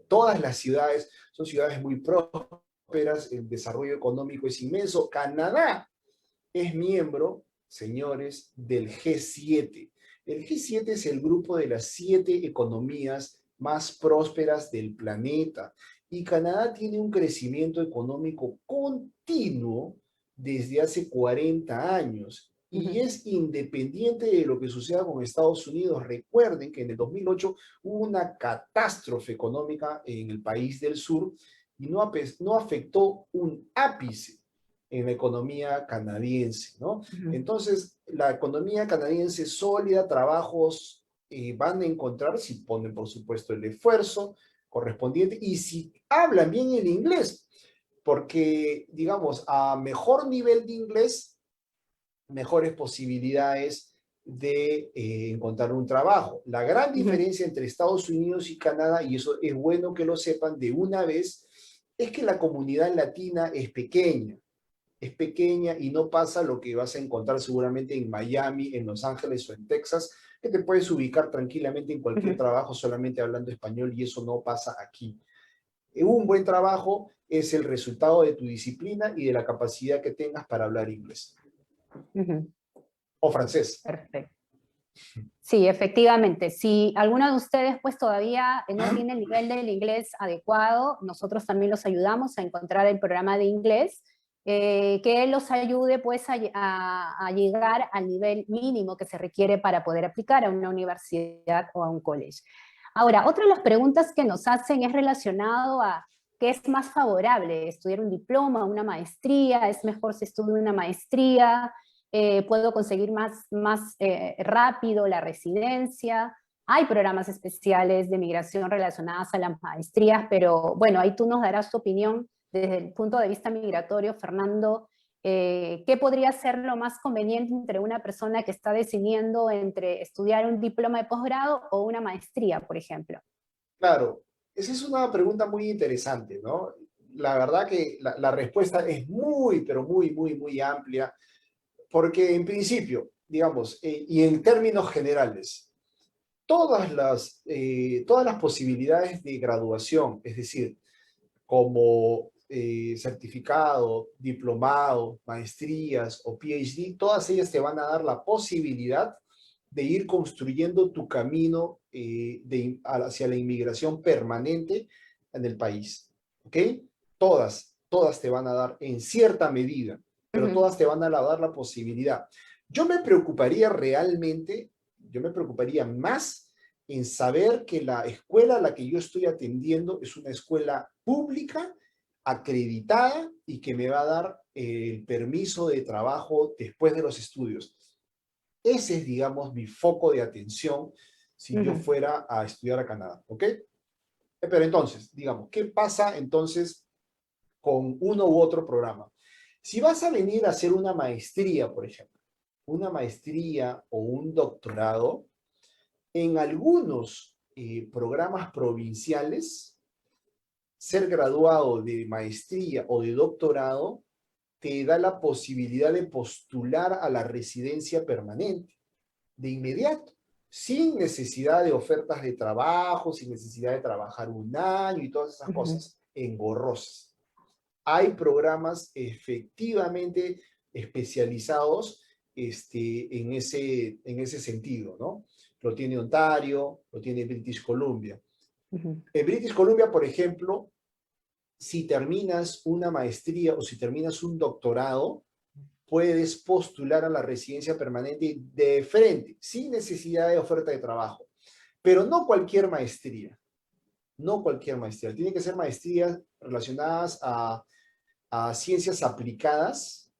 Todas las ciudades son ciudades muy prósperas, el desarrollo económico es inmenso. Canadá es miembro, señores, del G7. El G7 es el grupo de las 7 economías más prósperas del planeta. Y Canadá tiene un crecimiento económico continuo desde hace 40 años. Y es independiente de lo que suceda con Estados Unidos. Recuerden que en el 2008 hubo una catástrofe económica en el país del sur y no afectó un ápice en la economía canadiense, ¿no? Entonces, la economía canadiense sólida, trabajos van a encontrar si ponen, por supuesto, el esfuerzo correspondiente y si hablan bien el inglés, porque, digamos, a mejor nivel de inglés, mejores posibilidades de encontrar un trabajo. La gran diferencia entre Estados Unidos y Canadá, y eso es bueno que lo sepan de una vez, es que la comunidad latina es pequeña y no pasa lo que vas a encontrar seguramente en Miami, en Los Ángeles o en Texas, que te puedes ubicar tranquilamente en cualquier trabajo solamente hablando español y eso no pasa aquí. Un buen trabajo es el resultado de tu disciplina y de la capacidad que tengas para hablar inglés. O francés. Perfecto. Sí, efectivamente. Si alguno de ustedes pues todavía no tiene el nivel del inglés adecuado, nosotros también los ayudamos a encontrar el programa de inglés que los ayude pues a llegar al nivel mínimo que se requiere para poder aplicar a una universidad o a un college. Ahora, otra de las preguntas que nos hacen es relacionado a qué es más favorable, estudiar un diploma, una maestría, es mejor si estudio una maestría, puedo conseguir más rápido la residencia. Hay programas especiales de migración relacionadas a las maestrías, pero bueno, ahí tú nos darás tu opinión desde el punto de vista migratorio, Fernando. ¿Qué podría ser lo más conveniente entre una persona que está decidiendo entre estudiar un diploma de posgrado o una maestría, por ejemplo? Claro, esa es una pregunta muy interesante, ¿no? La verdad que la respuesta es muy, pero muy, muy, muy amplia, porque en principio, digamos, y en términos generales, todas las posibilidades de graduación, es decir, como certificado, diplomado, maestrías o PhD, todas ellas te van a dar la posibilidad de ir construyendo tu camino hacia la inmigración permanente en el país. ¿Ok? Todas te van a dar en cierta medida, pero todas te van a dar la posibilidad. Yo me preocuparía realmente, yo me preocuparía más en saber que la escuela a la que yo estoy atendiendo es una escuela pública, acreditada y que me va a dar el permiso de trabajo después de los estudios. Ese es, digamos, mi foco de atención si yo fuera a estudiar a Canadá, ¿ok? Pero entonces, digamos, ¿qué pasa entonces con uno u otro programa? Si vas a venir a hacer una maestría, por ejemplo, una maestría o un doctorado, en algunos programas provinciales, ser graduado de maestría o de doctorado te da la posibilidad de postular a la residencia permanente de inmediato, sin necesidad de ofertas de trabajo, sin necesidad de trabajar un año y todas esas cosas engorrosas. Hay programas efectivamente especializados en ese sentido, ¿no? Lo tiene Ontario, lo tiene British Columbia. En British Columbia, por ejemplo, si terminas una maestría o si terminas un doctorado, puedes postular a la residencia permanente de frente, sin necesidad de oferta de trabajo. Pero no cualquier maestría, no cualquier maestría. Tiene que ser maestrías relacionadas a ciencias aplicadas,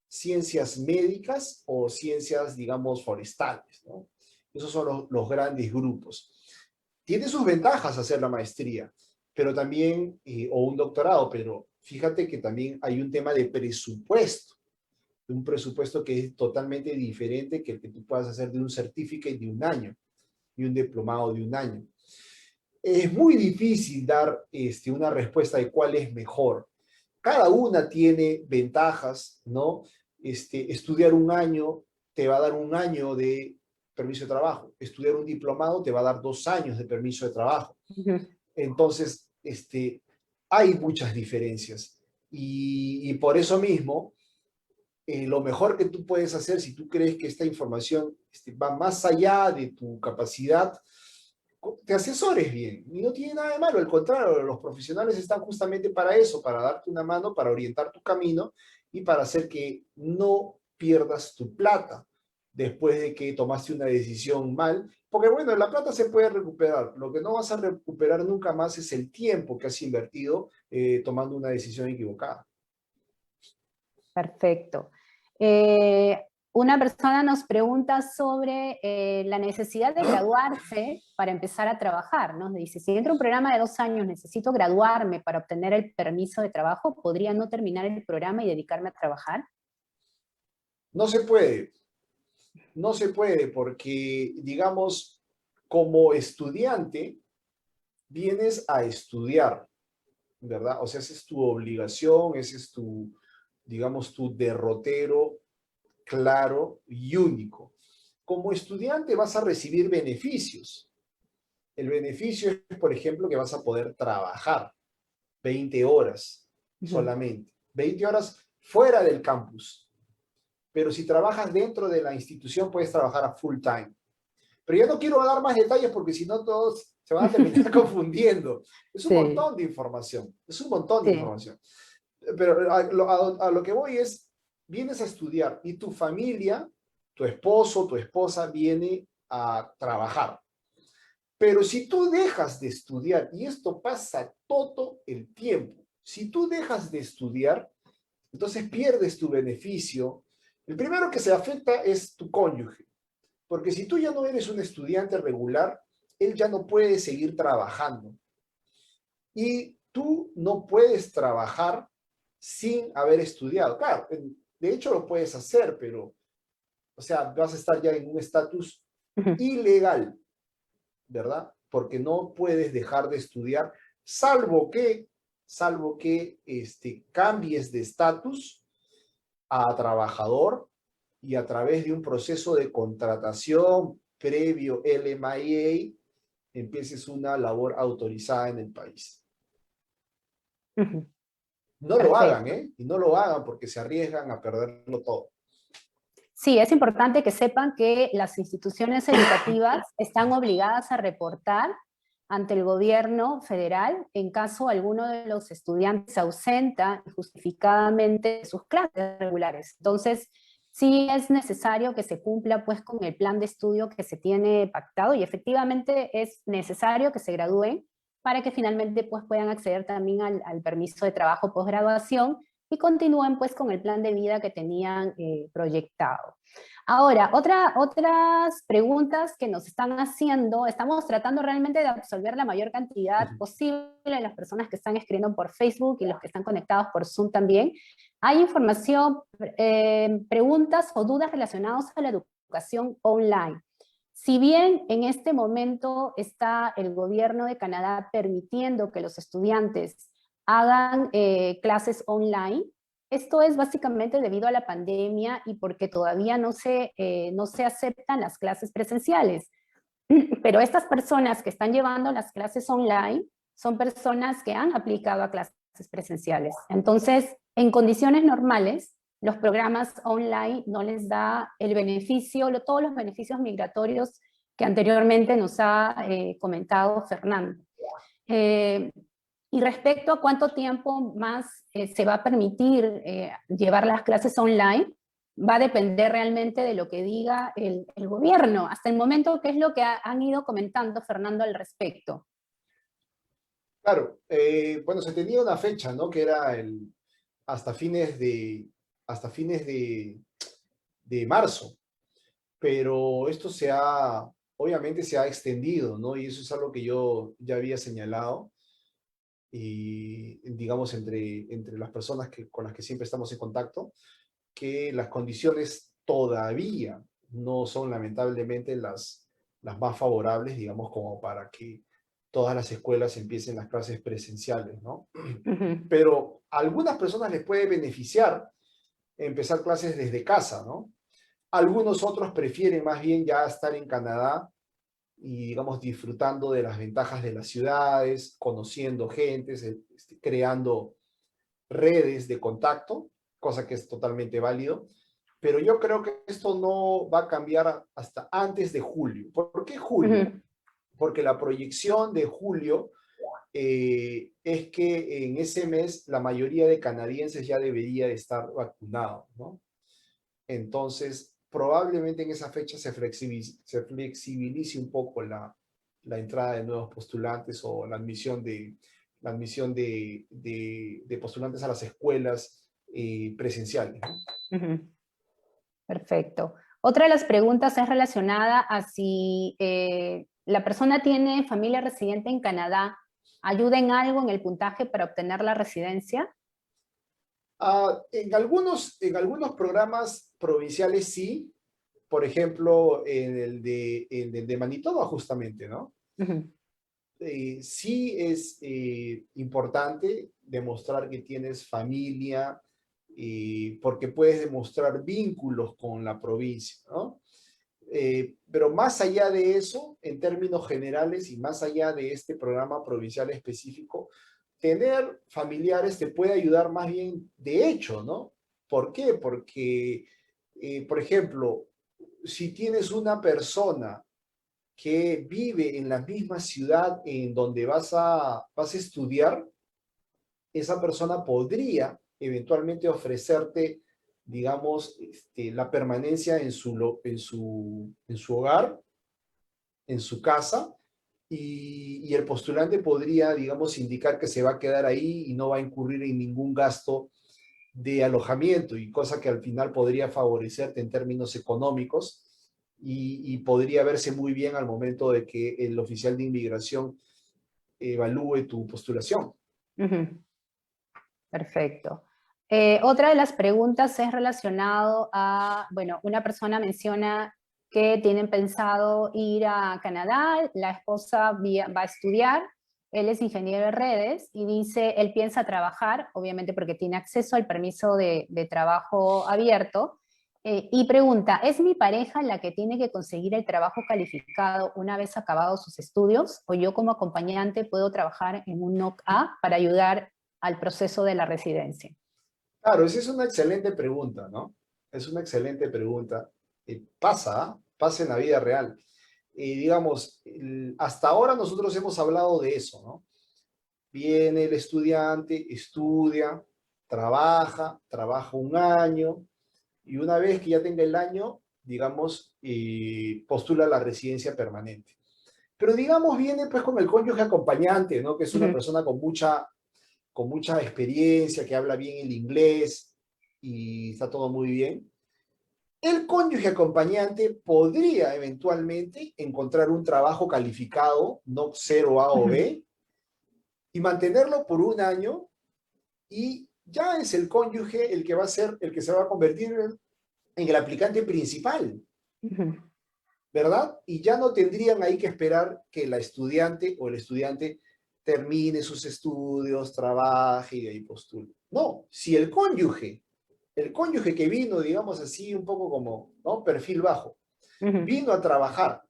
ciencias médicas o ciencias, digamos, forestales, ¿no? Esos son los grandes grupos. Tiene sus ventajas hacer la maestría, pero también, o un doctorado, pero fíjate que también hay un tema de presupuesto, un presupuesto que es totalmente diferente que el que tú puedas hacer de un certificate de un año y un diplomado de un año. Es muy difícil dar una respuesta de cuál es mejor. Cada una tiene ventajas, ¿no? Estudiar un año te va a dar un año de permiso de trabajo. Estudiar un diplomado te va a dar 2 años de permiso de trabajo. Entonces, hay muchas diferencias. Y por eso mismo, lo mejor que tú puedes hacer, si tú crees que esta información va más allá de tu capacidad, te asesores bien. Y no tiene nada de malo, al contrario, los profesionales están justamente para eso, para darte una mano, para orientar tu camino y para hacer que no pierdas tu plata después de que tomaste una decisión mal. Porque bueno, la plata se puede recuperar. Lo que no vas a recuperar nunca más es el tiempo que has invertido tomando una decisión equivocada. Perfecto. Una persona nos pregunta sobre la necesidad de graduarse para empezar a trabajar. Nos dice, si dentro de un programa de 2 años necesito graduarme para obtener el permiso de trabajo, ¿podría no terminar el programa y dedicarme a trabajar? No se puede. No se puede porque, digamos, como estudiante, vienes a estudiar, ¿verdad? O sea, esa es tu obligación, ese es tu, digamos, tu derrotero claro y único. Como estudiante vas a recibir beneficios. El beneficio es, por ejemplo, que vas a poder trabajar 20 horas solamente, 20 horas fuera del campus. Pero si trabajas dentro de la institución, puedes trabajar a full time. Pero ya no quiero dar más detalles porque si no todos se van a terminar confundiendo. Es un Sí, montón de información, es un montón de sí. información. Pero a lo que voy es, vienes a estudiar y tu familia, tu esposo, tu esposa viene a trabajar. Pero si tú dejas de estudiar, y esto pasa todo el tiempo, si tú dejas de estudiar, entonces pierdes tu beneficio. El primero que se afecta es tu cónyuge, porque si tú ya no eres un estudiante regular, él ya no puede seguir trabajando. Y tú no puedes trabajar sin haber estudiado. Claro, de hecho lo puedes hacer, pero, o sea, vas a estar ya en un estatus ilegal, ¿verdad? Porque no puedes dejar de estudiar, salvo que cambies de estatus a trabajador y a través de un proceso de contratación previo LMIA empieces una labor autorizada en el país. No lo hagan, Perfecto. ¿eh? Y no lo hagan porque se arriesgan a perderlo todo. Sí, es importante que sepan que las instituciones educativas están obligadas a reportar ante el gobierno federal en caso alguno de los estudiantes se ausenta justificadamente de sus clases regulares. Entonces, sí es necesario que se cumpla pues con el plan de estudio que se tiene pactado y efectivamente es necesario que se gradúen para que finalmente pues puedan acceder también al permiso de trabajo posgraduación y continúen pues con el plan de vida que tenían proyectado. Ahora, otras preguntas que nos están haciendo, estamos tratando realmente de absorber la mayor cantidad posible de las personas que están escribiendo por Facebook y los que están conectados por Zoom también. Hay información, preguntas o dudas relacionadas a la educación online. Si bien en este momento está el gobierno de Canadá permitiendo que los estudiantes hagan clases online, esto es básicamente debido a la pandemia y porque todavía no se aceptan las clases presenciales. Pero estas personas que están llevando las clases online son personas que han aplicado a clases presenciales. Entonces, en condiciones normales, los programas online no les da el beneficio, todos los beneficios migratorios que anteriormente nos ha comentado Fernando. Y respecto a cuánto tiempo más se va a permitir llevar las clases online, va a depender realmente de lo que diga el gobierno. Hasta el momento, ¿qué es lo que han ido comentando, Fernando, al respecto? Claro, bueno, se tenía una fecha, ¿no? Que era hasta fines de marzo, pero esto obviamente se ha extendido, ¿no? Y eso es algo que yo ya había señalado, y digamos, entre las personas con las que siempre estamos en contacto, que las condiciones todavía no son lamentablemente las más favorables, digamos, como para que todas las escuelas empiecen las clases presenciales, ¿no? Ujú, Pero a algunas personas les puede beneficiar empezar clases desde casa, ¿no? Algunos otros prefieren más bien ya estar en Canadá y, digamos, disfrutando de las ventajas de las ciudades, conociendo gente, creando redes de contacto, cosa que es totalmente válido. Pero yo creo que esto no va a cambiar hasta antes de julio. ¿Por qué julio? ujú. Porque la proyección de julio es que en ese mes la mayoría de canadienses ya debería de estar vacunados, ¿no? Entonces, probablemente en esa fecha se flexibilice un poco la entrada de nuevos postulantes o la admisión de postulantes a las escuelas presenciales, ¿no? Ujú. Perfecto. Otra de las preguntas es relacionada a si la persona tiene familia residente en Canadá, ¿ayuda en algo en el puntaje para obtener la residencia? En algunos programas provinciales sí, por ejemplo, en el de Manitoba justamente, ¿no? Ujú, Sí es importante demostrar que tienes familia, porque puedes demostrar vínculos con la provincia, ¿no? Pero más allá de eso, en términos generales y más allá de este programa provincial específico, tener familiares te puede ayudar más bien de hecho, ¿no? ¿Por qué? Porque, por ejemplo, si tienes una persona que vive en la misma ciudad en donde vas a estudiar, esa persona podría eventualmente ofrecerte, digamos, la permanencia en su hogar, en su casa, y el postulante podría, digamos, indicar que se va a quedar ahí y no va a incurrir en ningún gasto de alojamiento, y cosa que al final podría favorecerte en términos económicos, y podría verse muy bien al momento de que el oficial de inmigración evalúe tu postulación. ujú. Perfecto. Otra de las preguntas es relacionado a, bueno, una persona menciona que tienen pensado ir a Canadá, la esposa va a estudiar, él es ingeniero de redes y dice, él piensa trabajar, obviamente porque tiene acceso al permiso de trabajo abierto, y pregunta, ¿es mi pareja la que tiene que conseguir el trabajo calificado una vez acabados sus estudios o yo como acompañante puedo trabajar en un NOC-A para ayudar al proceso de la residencia? Claro, esa es una excelente pregunta, ¿no? Es una excelente pregunta. Pasa en la vida real. Y digamos, hasta ahora nosotros hemos hablado de eso, ¿no? Viene el estudiante, estudia, trabaja un año, y una vez que ya tenga el año, digamos, postula la residencia permanente. Pero digamos, viene pues con el cónyuge acompañante, ¿no? Que es una Ujú, persona con mucha experiencia, que habla bien el inglés y está todo muy bien. El cónyuge acompañante podría eventualmente encontrar un trabajo calificado, no 0A o ujú, B, y mantenerlo por un año, y ya es el cónyuge el que va a ser, el que se va a convertir en el aplicante principal, ujú, ¿verdad? Y ya no tendrían ahí que esperar que la estudiante o el estudiante termine sus estudios, trabaje y de ahí postule. No, si el cónyuge que vino, digamos así, un poco como, ¿no? Perfil bajo, ujú, vino a trabajar,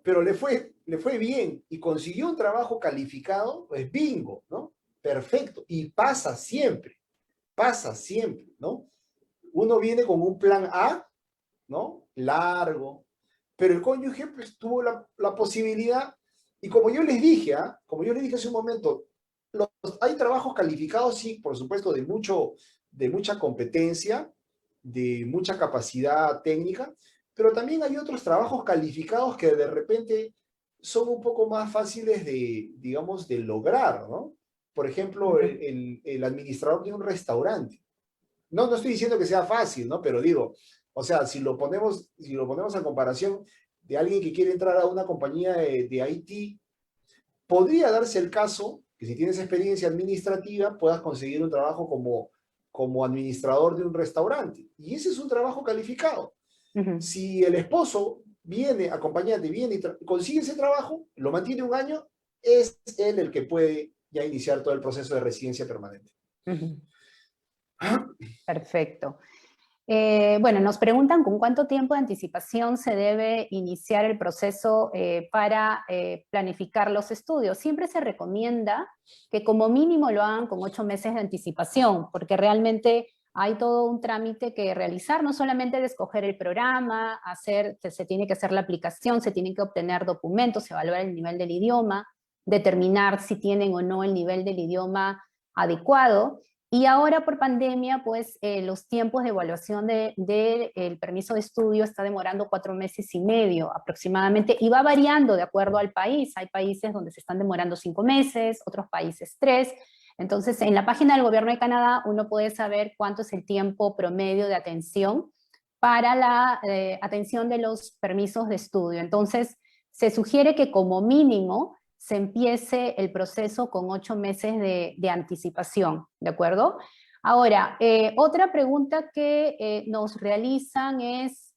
pero le fue bien y consiguió un trabajo calificado, pues bingo, ¿no? Perfecto. Y pasa siempre, ¿no? Uno viene con un plan A, ¿no? Largo, pero el cónyuge pues tuvo la posibilidad, y como yo les dije, como yo les dije hace un momento, Hay trabajos calificados, sí, por supuesto, de mucha competencia, de mucha capacidad técnica, pero también hay otros trabajos calificados que de repente son un poco más fáciles de, digamos, de lograr, ¿no? Por ejemplo, Ujú. el administrador de un restaurante. No, no estoy diciendo que sea fácil, ¿no? Pero digo, o sea, si lo ponemos en comparación de alguien que quiere entrar a una compañía de IT, podría darse el caso que si tienes experiencia administrativa puedas conseguir un trabajo como administrador de un restaurante. Y ese es un trabajo calificado. Ujú. Si el esposo viene, acompañante, viene y consigue ese trabajo, lo mantiene un año, es él el que puede ya iniciar todo el proceso de residencia permanente. Ujú. Perfecto. Bueno, nos preguntan con cuánto tiempo de anticipación se debe iniciar el proceso para planificar los estudios. Siempre se recomienda que como mínimo lo hagan con 8 meses de anticipación, porque realmente hay todo un trámite que realizar, no solamente de escoger el programa, se tiene que hacer la aplicación, se tienen que obtener documentos, evaluar el nivel del idioma, determinar si tienen o no el nivel del idioma adecuado. Y ahora por pandemia, pues los tiempos de evaluación el permiso de estudio está demorando 4 meses y medio aproximadamente y va variando de acuerdo al país. Hay países donde se están demorando 5 meses, otros países 3. Entonces, en la página del gobierno de Canadá uno puede saber cuánto es el tiempo promedio de atención para la atención de los permisos de estudio. Entonces, se sugiere que como mínimo se empiece el proceso con 8 meses de anticipación, ¿de acuerdo? Ahora, otra pregunta que nos realizan es,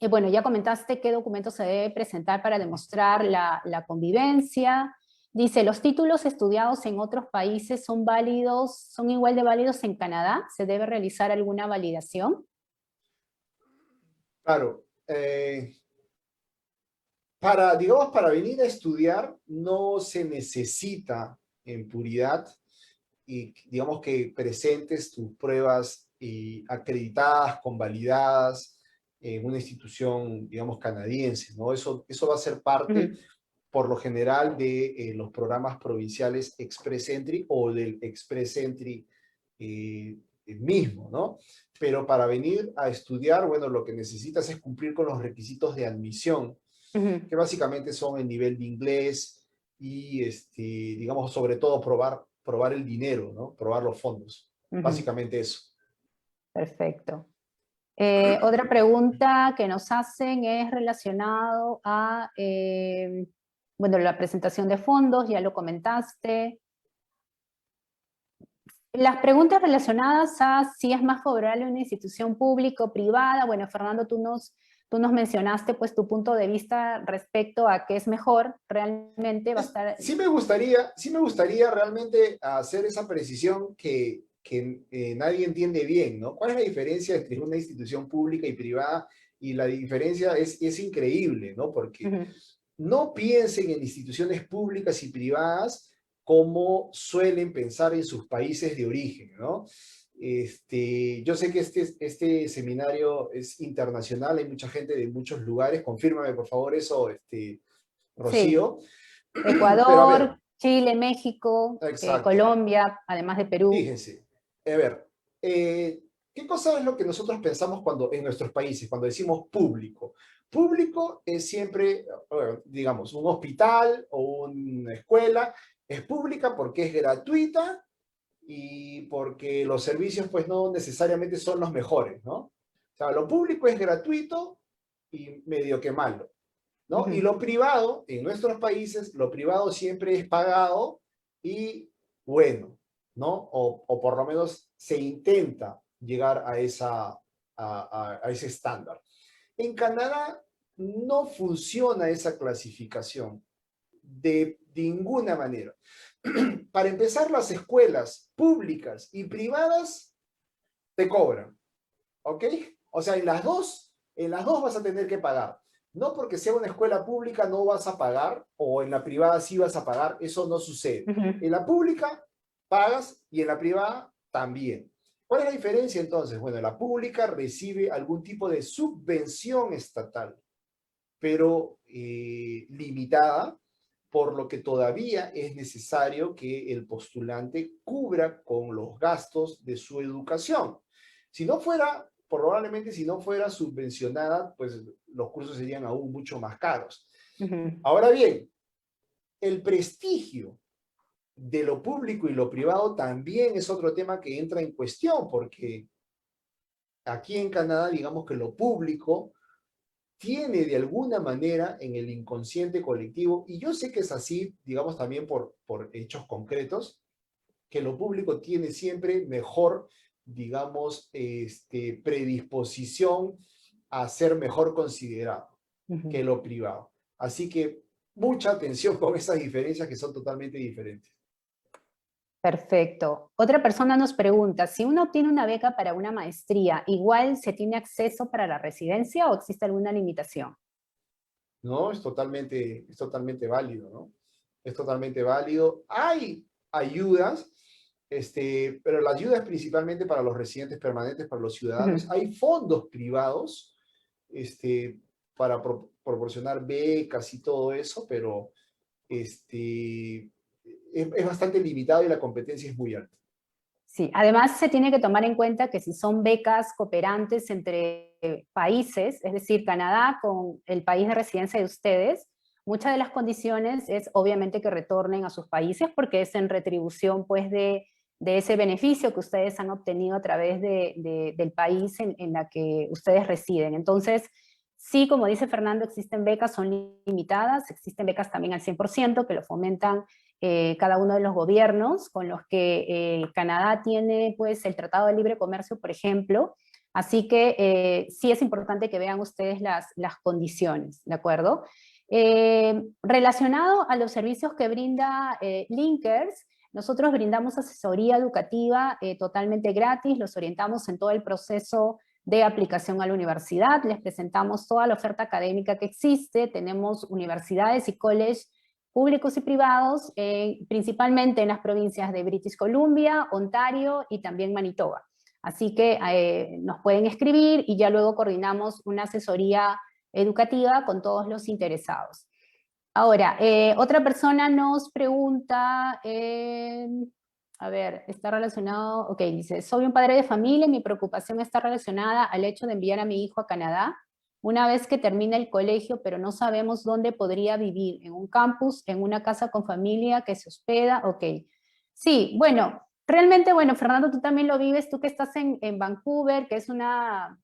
bueno, ya comentaste qué documento se debe presentar para demostrar la convivencia. Dice, ¿los títulos estudiados en otros países son válidos, son igual de válidos en Canadá? ¿Se debe realizar alguna validación? Claro, digamos, para venir a estudiar no se necesita en puridad y digamos que presentes tus pruebas acreditadas, convalidadas en una institución, digamos, canadiense, ¿no? Eso va a ser parte, Ujú. por lo general, de los programas provinciales Express Entry o del Express Entry mismo, ¿no? Pero para venir a estudiar, bueno, lo que necesitas es cumplir con los requisitos de admisión, Ujú. que básicamente son el nivel de inglés y, digamos, sobre todo probar el dinero, ¿no? Probar los fondos. Ujú. Básicamente eso. Perfecto. Otra pregunta que nos hacen es relacionado a, bueno, la presentación de fondos, ya lo comentaste. Las preguntas relacionadas a si es más favorable una institución pública o privada, bueno, Fernando, tú nos mencionaste pues tu punto de vista respecto a qué es mejor, realmente va a estar... Sí me gustaría realmente hacer esa precisión que nadie entiende bien, ¿no? ¿Cuál es la diferencia entre una institución pública y privada? Y la diferencia es increíble, ¿no? Porque Ujú. no piensen en instituciones públicas y privadas como suelen pensar en sus países de origen, ¿no? Yo sé que este seminario es internacional, hay mucha gente de muchos lugares, confírmame por favor eso, Sí, Rocío. Pero a ver, Ecuador, Chile, México, exacto, Colombia, además de Perú. fíjense, a ver, ¿qué cosa es lo que nosotros pensamos cuando en nuestros países, cuando decimos público? Público es siempre, digamos, un hospital o una escuela, es pública porque es gratuita y porque los servicios pues no necesariamente son los mejores, ¿no? O sea, lo público es gratuito y medio que malo, ¿no? Y Ujú. lo privado, en nuestros países, lo privado siempre es pagado y bueno, ¿no? O por lo menos se intenta llegar a ese estándar. En Canadá no funciona esa clasificación de ninguna manera. Para empezar, las escuelas públicas y privadas te cobran, ¿ok? O sea, en las dos vas a tener que pagar. No porque sea una escuela pública no vas a pagar, o en la privada sí vas a pagar, eso no sucede. Ujú. En la pública pagas y en la privada también. ¿Cuál es la diferencia entonces? Bueno, la pública recibe algún tipo de subvención estatal, pero limitada, por lo que todavía es necesario que el postulante cubra con los gastos de su educación. Si no fuera, probablemente si no fuera subvencionada, pues los cursos serían aún mucho más caros. Ahora bien, el prestigio de lo público y lo privado también es otro tema que entra en cuestión, porque aquí en Canadá, digamos que lo público tiene de alguna manera en el inconsciente colectivo, y yo sé que es así, digamos también por hechos concretos, que lo público tiene siempre mejor, digamos, predisposición a ser mejor considerado que lo privado. Así que mucha atención con esas diferencias que son totalmente diferentes. Perfecto. Otra persona nos pregunta, si uno obtiene una beca para una maestría, ¿igual se tiene acceso para la residencia o existe alguna limitación? No, es totalmente válido, ¿no? Es totalmente válido. Hay ayudas, pero la ayuda es principalmente para los residentes permanentes, para los ciudadanos. Hay fondos privados, para proporcionar becas y todo eso, pero es bastante limitado y la competencia es muy alta. Sí, además se tiene que tomar en cuenta que si son becas cooperantes entre países, es decir, Canadá con el país de residencia de ustedes, muchas de las condiciones es obviamente que retornen a sus países porque es en retribución pues de ese beneficio que ustedes han obtenido a través del país en la que ustedes residen. Entonces, sí, como dice Fernando, existen becas, son limitadas, existen becas también al 100% que lo fomentan cada uno de los gobiernos, con los que Canadá tiene pues el Tratado de Libre Comercio, por ejemplo. Así que sí es importante que vean ustedes las condiciones, ¿de acuerdo? Relacionado a los servicios que brinda Linkers, nosotros brindamos asesoría educativa totalmente gratis, los orientamos en todo el proceso de aplicación a la universidad, les presentamos toda la oferta académica que existe, tenemos universidades y colegios públicos y privados, principalmente en las provincias de British Columbia, Ontario y también Manitoba. Así que nos pueden escribir y ya luego coordinamos una asesoría educativa con todos los interesados. Ahora, otra persona nos pregunta, a ver, está relacionado, ok, dice, soy un padre de familia y mi preocupación está relacionada al hecho de enviar a mi hijo a Canadá una vez que termine el colegio, pero no sabemos dónde podría vivir, en un campus, en una casa con familia que se hospeda, ok. Sí, bueno, realmente, bueno, Fernando, tú también lo vives, tú que estás en Vancouver, que es una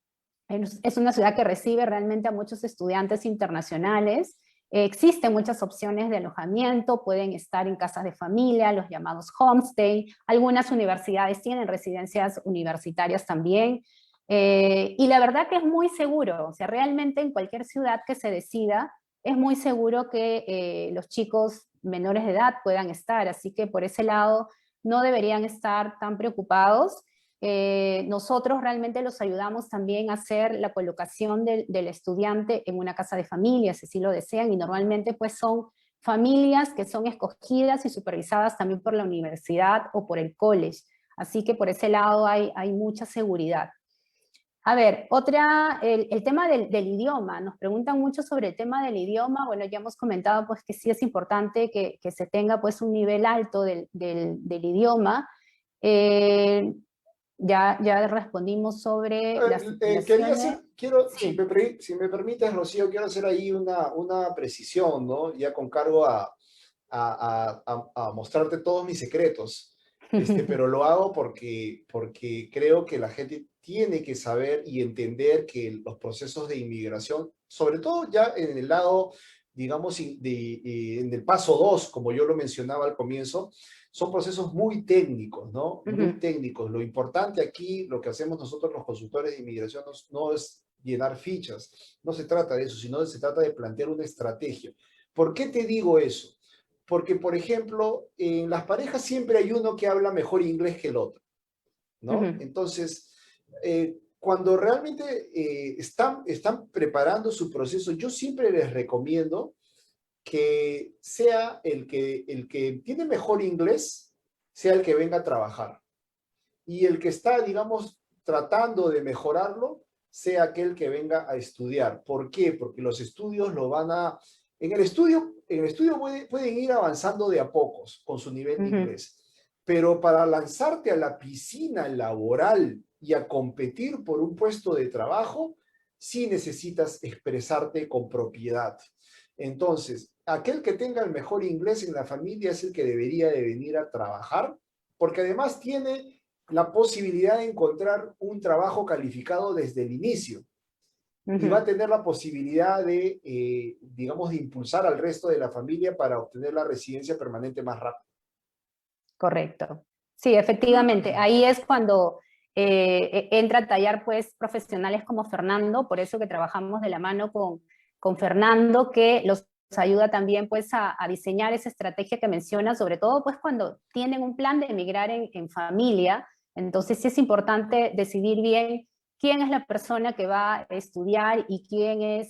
ciudad que recibe realmente a muchos estudiantes internacionales. Existen muchas opciones de alojamiento, pueden estar en casas de familia, los llamados homestay. Algunas universidades tienen residencias universitarias también. Y la verdad que es muy seguro, o sea, realmente en cualquier ciudad que se decida, es muy seguro que los chicos menores de edad puedan estar, así que por ese lado no deberían estar tan preocupados. Nosotros realmente los ayudamos también a hacer la colocación del estudiante en una casa de familia, si así lo desean, y normalmente pues son familias que son escogidas y supervisadas también por la universidad o por el college, así que por ese lado hay mucha seguridad. A ver, el tema del idioma, nos preguntan mucho sobre el tema del idioma, bueno, ya hemos comentado pues que sí es importante que se tenga pues un nivel alto del idioma. Eh, ya respondimos sobre las Quería titulaciones. hacer, quiero, Sí. si me permites, Rocío, quiero hacer ahí una precisión, ¿no? Ya con cargo a mostrarte todos mis secretos. Pero lo hago porque creo que la gente tiene que saber y entender que los procesos de inmigración, sobre todo ya en el lado, digamos, en el paso 2, como yo lo mencionaba al comienzo, son procesos muy técnicos, ¿no? Muy técnicos. Lo importante aquí, lo que hacemos nosotros los consultores de inmigración, no es llenar fichas, no se trata de eso, sino se trata de plantear una estrategia. ¿Por qué te digo eso? Porque, por ejemplo, en las parejas siempre hay uno que habla mejor inglés que el otro, ¿no? Entonces, cuando realmente están preparando su proceso, yo siempre les recomiendo que sea el que tiene mejor inglés, sea el que venga a trabajar. Y el que está, digamos, tratando de mejorarlo, sea aquel que venga a estudiar. ¿Por qué? Porque los estudios lo van a En el estudio pueden ir avanzando de a pocos con su nivel de inglés, pero para lanzarte a la piscina laboral y a competir por un puesto de trabajo, sí necesitas expresarte con propiedad. Entonces, aquel que tenga el mejor inglés en la familia es el que debería de venir a trabajar, porque además tiene la posibilidad de encontrar un trabajo calificado desde el inicio y va a tener la posibilidad de, digamos, de impulsar al resto de la familia para obtener la residencia permanente más rápido. Correcto. Sí, efectivamente. Ahí es cuando entra a tallar pues, profesionales como Fernando, por eso que trabajamos de la mano con Fernando, que los ayuda también pues, a diseñar esa estrategia que menciona, sobre todo pues, cuando tienen un plan de emigrar en familia. Entonces sí es importante decidir bien quién es la persona que va a estudiar y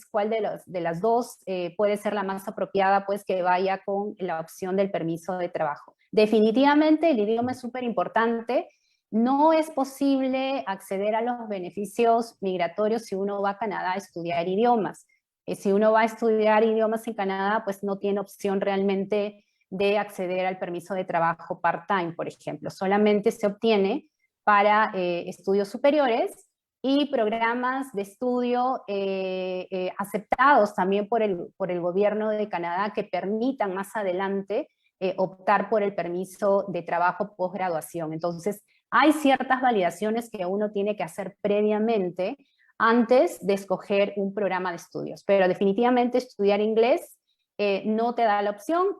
cuál de las dos puede ser la más apropiada, pues que vaya con la opción del permiso de trabajo. Definitivamente el idioma es súper importante. No es posible acceder a los beneficios migratorios si uno va a Canadá a estudiar idiomas. Si uno va a estudiar idiomas en Canadá, pues no tiene opción realmente de acceder al permiso de trabajo part-time, por ejemplo. Solamente se obtiene para estudios superiores y programas de estudio aceptados también por el gobierno de Canadá que permitan más adelante optar por el permiso de trabajo posgraduación. Entonces, hay ciertas validaciones que uno tiene que hacer previamente antes de escoger un programa de estudios, pero definitivamente estudiar inglés no te da la opción.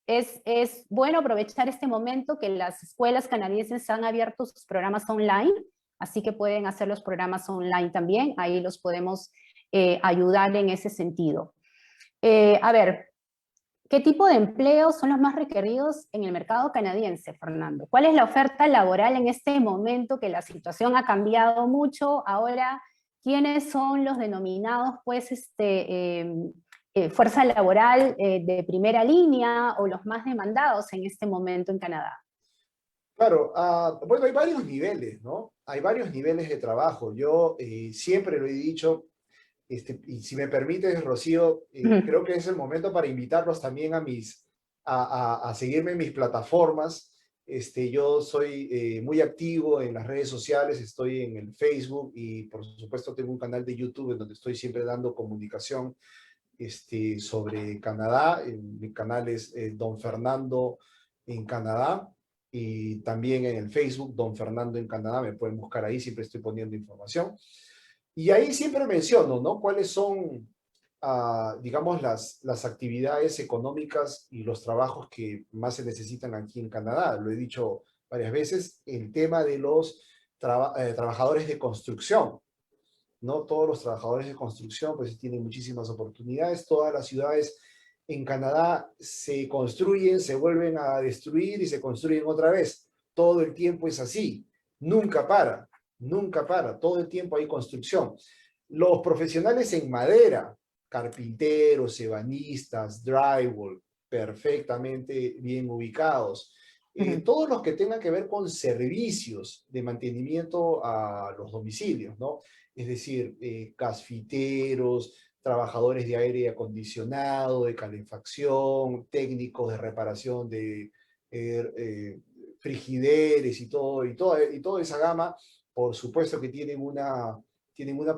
Es bueno aprovechar este momento que las escuelas canadienses han abierto sus programas online, así que pueden hacer los programas online también, ahí los podemos ayudar en ese sentido. A ver, ¿qué tipo de empleos son los más requeridos en el mercado canadiense, Fernando? ¿Cuál es la oferta laboral en este momento que la situación ha cambiado mucho? Ahora, ¿quiénes son los denominados, pues, fuerza laboral de primera línea o los más demandados en este momento en Canadá? Claro, bueno, hay varios niveles, ¿no? Hay varios niveles de trabajo. Yo siempre lo he dicho, y si me permites, Rocío, creo que es el momento para invitarlos también a seguirme en mis plataformas. Yo soy muy activo en las redes sociales, estoy en el Facebook y por supuesto tengo un canal de YouTube en donde estoy siempre dando comunicación sobre Canadá. Mi canal es Don Fernando en Canadá y también en el Facebook Don Fernando en Canadá, me pueden buscar ahí, siempre estoy poniendo información. Y ahí siempre menciono, ¿no? Cuáles son, digamos, las actividades económicas y los trabajos que más se necesitan aquí en Canadá. Lo he dicho varias veces, el tema de los trabajadores de construcción. No todos los trabajadores de construcción pues tienen muchísimas oportunidades. Todas las ciudades en Canadá se construyen, se vuelven a destruir y se construyen otra vez. Todo el tiempo es así. Nunca para, nunca para. Todo el tiempo hay construcción. Los profesionales en madera, carpinteros, ebanistas, drywall, perfectamente bien ubicados. Todos los que tengan que ver con servicios de mantenimiento a los domicilios, ¿no? Es decir, gasfiteros, trabajadores de aire acondicionado, de calefacción, técnicos de reparación de frigideres y toda esa gama, por supuesto que tienen una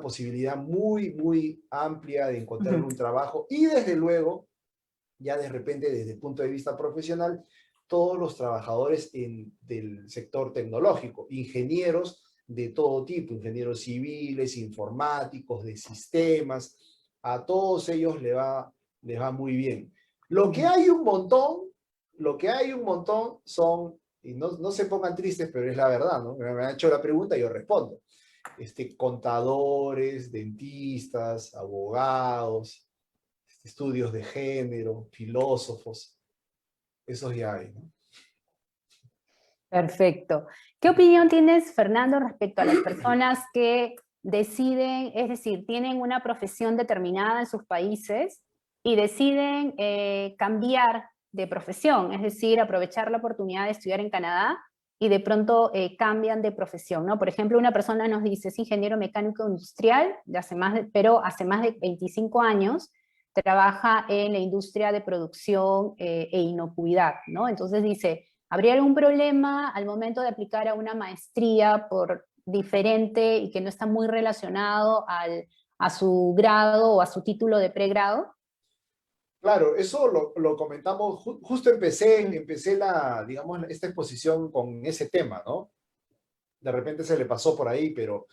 posibilidad muy, muy amplia de encontrar un trabajo y desde luego, ya de repente desde el punto de vista profesional, todos los trabajadores del sector tecnológico, ingenieros de todo tipo, ingenieros civiles, informáticos, de sistemas, a todos ellos les va muy bien. Lo que hay un montón son, y no se pongan tristes, pero es la verdad, ¿no? Me han hecho la pregunta y yo respondo. Contadores, dentistas, abogados, estudios de género, filósofos, esos ya hay, ¿no? Perfecto. ¿Qué opinión tienes, Fernando, respecto a las personas que deciden, es decir, tienen una profesión determinada en sus países y deciden cambiar de profesión, es decir, aprovechar la oportunidad de estudiar en Canadá y de pronto cambian de profesión, ¿no? Por ejemplo, una persona nos dice, es ingeniero mecánico industrial, pero hace más de 25 años, trabaja en la industria de producción e inocuidad, ¿no? Entonces dice, ¿habría algún problema al momento de aplicar a una maestría por diferente y que no está muy relacionado a su grado o a su título de pregrado? Claro, eso lo comentamos, justo Mm, empecé digamos, esta exposición con ese tema, ¿no? De repente se le pasó por ahí, pero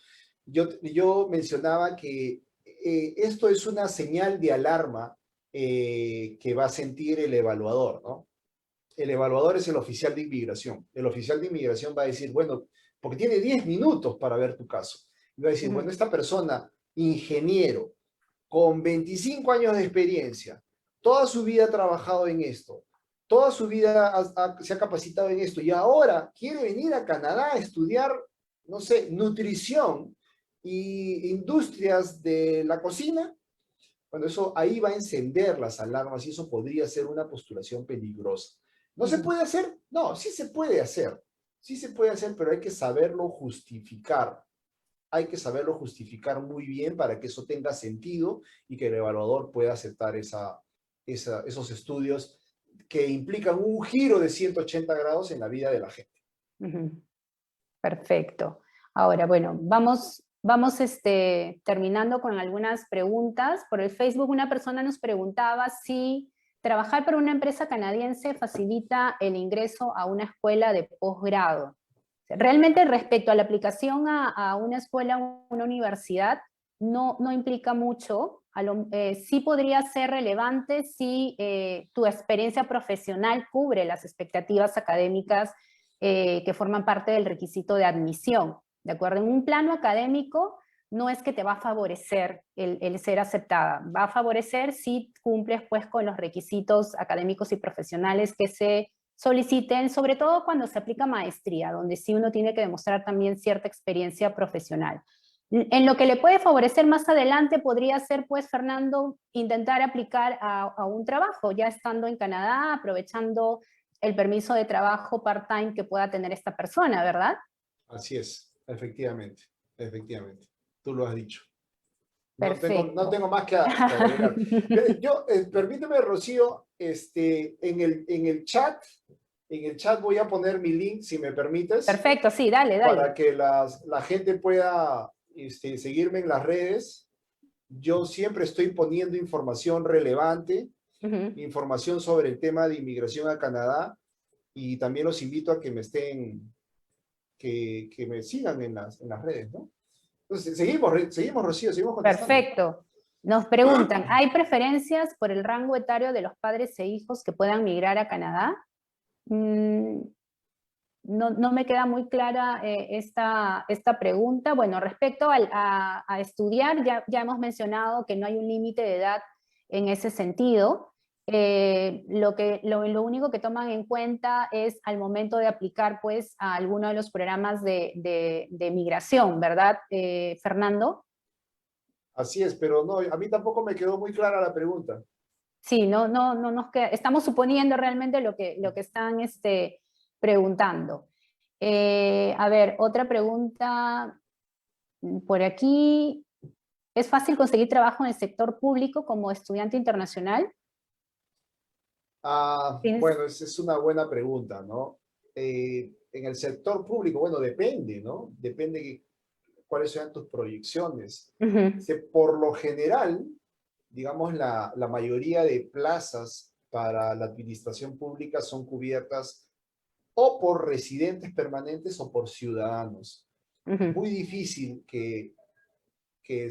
yo mencionaba que esto es una señal de alarma que va a sentir el evaluador, ¿no? El evaluador es el oficial de inmigración. El oficial de inmigración va a decir, bueno, porque tiene 10 minutos para ver tu caso. Y va a decir, bueno, ujú, esta persona, ingeniero, con 25 años de experiencia, toda su vida ha trabajado en esto, toda su vida se ha capacitado en esto y ahora quiere venir a Canadá a estudiar, no sé, nutrición y industrias de la cocina. Bueno, eso ahí va a encender las alarmas y eso podría ser una postulación peligrosa. ¿No se ujú. puede hacer? No, sí se puede hacer. Sí se puede hacer, pero hay que saberlo justificar. Hay que saberlo justificar muy bien para que eso tenga sentido y que el evaluador pueda aceptar esos estudios que implican un giro de 180 grados en la vida de la gente. Ujú. Perfecto. Ahora, bueno, vamos terminando con algunas preguntas. Por el Facebook una persona nos preguntaba si trabajar para una empresa canadiense facilita el ingreso a una escuela de posgrado. Realmente respecto a la aplicación a una escuela o una universidad, no implica mucho. Sí podría ser relevante si tu experiencia profesional cubre las expectativas académicas que forman parte del requisito de admisión. ¿De acuerdo? En un plano académico no es que te va a favorecer el ser aceptada, va a favorecer si cumples pues con los requisitos académicos y profesionales que se soliciten, sobre todo cuando se aplica maestría, donde sí uno tiene que demostrar también cierta experiencia profesional. En lo que le puede favorecer más adelante podría ser, pues, Fernando, intentar aplicar a un trabajo, ya estando en Canadá, aprovechando el permiso de trabajo part-time que pueda tener esta persona, ¿verdad? Así es, efectivamente, efectivamente. Tú lo has dicho. No Perfecto. tengo más que agregar. Permíteme, Rocío, en el chat voy a poner mi link, si me permites, Perfecto, sí, dale, para dale. que la gente pueda seguirme en las redes. Yo siempre estoy poniendo información relevante, Ujú. información sobre el tema de inmigración a Canadá, y también los invito a que que me sigan en las redes, ¿no? Entonces, seguimos, Rocío, seguimos contestando. Perfecto. Nos preguntan, ¿hay preferencias por el rango etario de los padres e hijos que puedan migrar a Canadá? Mm, no me queda muy clara esta pregunta. Bueno, respecto a estudiar, ya hemos mencionado que no hay un límite de edad en ese sentido. Lo único que toman en cuenta es al momento de aplicar pues, a alguno de los programas de migración, ¿verdad, Fernando? Así es, pero no, a mí tampoco me quedó muy clara la pregunta. Sí, no nos queda, estamos suponiendo realmente lo que están preguntando. A ver, otra pregunta por aquí. ¿Es fácil conseguir trabajo en el sector público como estudiante internacional? ¿Tienes? Bueno, esa es una buena pregunta, ¿no? En el sector público, bueno, depende, ¿no? Depende cuáles sean tus proyecciones. Ujú, Por lo general, digamos, la mayoría de plazas para la administración pública son cubiertas o por residentes permanentes o por ciudadanos. Es ujú. muy difícil que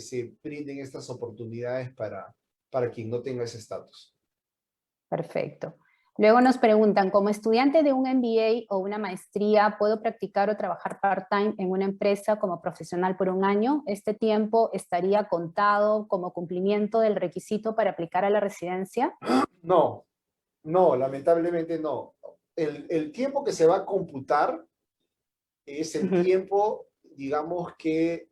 se brinden estas oportunidades para quien no tenga ese estatus. Perfecto. Luego nos preguntan, como estudiante de un MBA o una maestría, ¿puedo practicar o trabajar part-time en una empresa como profesional por un año? ¿Este tiempo estaría contado como cumplimiento del requisito para aplicar a la residencia? No, no, lamentablemente no. El tiempo que se va a computar es el Ujú, tiempo, digamos, que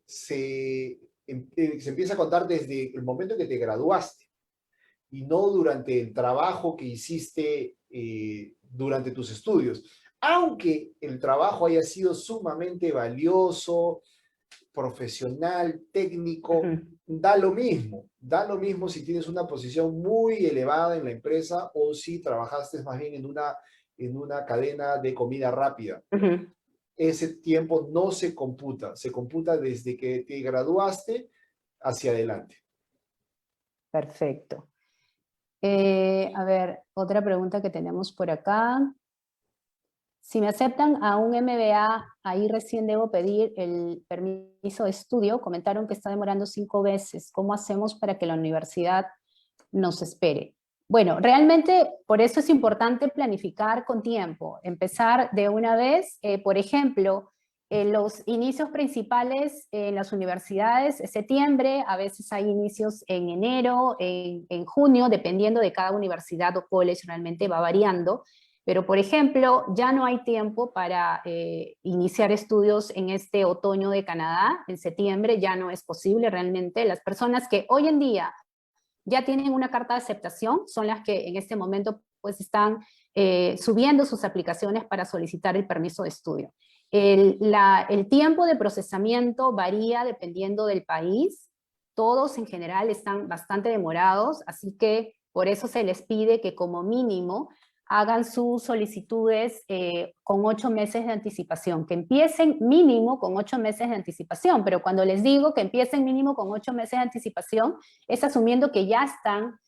se empieza a contar desde el momento en que te graduaste y no durante el trabajo que hiciste durante tus estudios. Aunque el trabajo haya sido sumamente valioso, profesional, técnico, da lo mismo si tienes una posición muy elevada en la empresa o si trabajaste más bien en una cadena de comida rápida. Ese tiempo no se computa desde que te graduaste hacia adelante. Perfecto. A ver, otra pregunta que tenemos por acá. Si me aceptan a un MBA, ahí recién debo pedir el permiso de estudio. Comentaron que está demorando 5 veces. ¿Cómo hacemos para que la universidad nos espere? Bueno, realmente por eso es importante planificar con tiempo, empezar de una vez. Por ejemplo, los inicios principales en las universidades es septiembre, a veces hay inicios en enero, en junio, dependiendo de cada universidad o college, realmente va variando. Pero, por ejemplo, ya no hay tiempo para iniciar estudios en este otoño de Canadá, en septiembre ya no es posible realmente. Las personas que hoy en día ya tienen una carta de aceptación son las que en este momento pues están subiendo sus aplicaciones para solicitar el permiso de estudio. El tiempo de procesamiento varía dependiendo del país. Todos en general están bastante demorados, así que por eso se les pide que como mínimo hagan sus solicitudes con 8 meses de anticipación, que empiecen mínimo con 8 meses de anticipación, pero cuando les digo que empiecen mínimo con 8 meses de anticipación, es asumiendo que ya están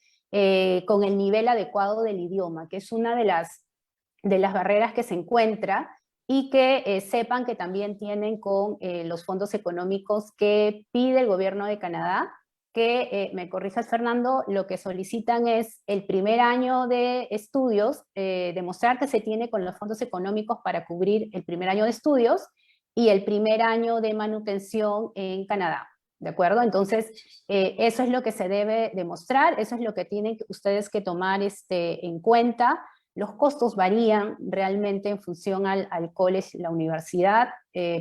con el nivel adecuado del idioma, que es una de las barreras que se encuentra, y que sepan que también tienen con los fondos económicos que pide el gobierno de Canadá, que, me corrijas Fernando, lo que solicitan es el primer año de estudios, demostrar que se tiene con los fondos económicos para cubrir el primer año de estudios y el primer año de manutención en Canadá, ¿de acuerdo? Entonces, eso es lo que se debe demostrar, eso es lo que tienen ustedes que tomar en cuenta. Los costos varían realmente en función al college, la universidad.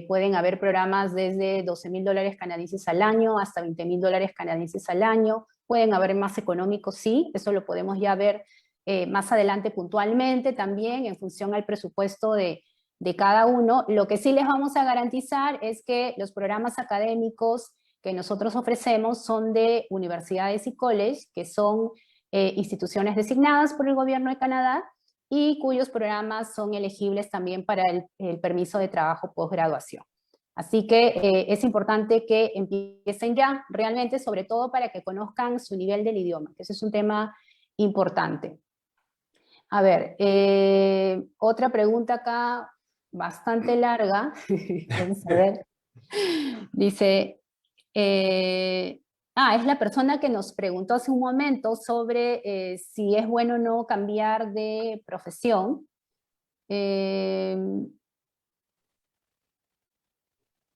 Pueden haber programas desde $12,000 canadienses al año hasta $20,000 canadienses al año. Pueden haber más económicos, sí, eso lo podemos ya ver más adelante puntualmente también en función al presupuesto de cada uno. Lo que sí les vamos a garantizar es que los programas académicos que nosotros ofrecemos son de universidades y college, que son instituciones designadas por el gobierno de Canadá, y cuyos programas son elegibles también para el permiso de trabajo posgraduación. Así que es importante que empiecen ya, realmente, sobre todo para que conozcan su nivel del idioma, que ese es un tema importante. A ver, otra pregunta acá, bastante larga. Vamos a ver. Dice, es la persona que nos preguntó hace un momento sobre si es bueno o no cambiar de profesión.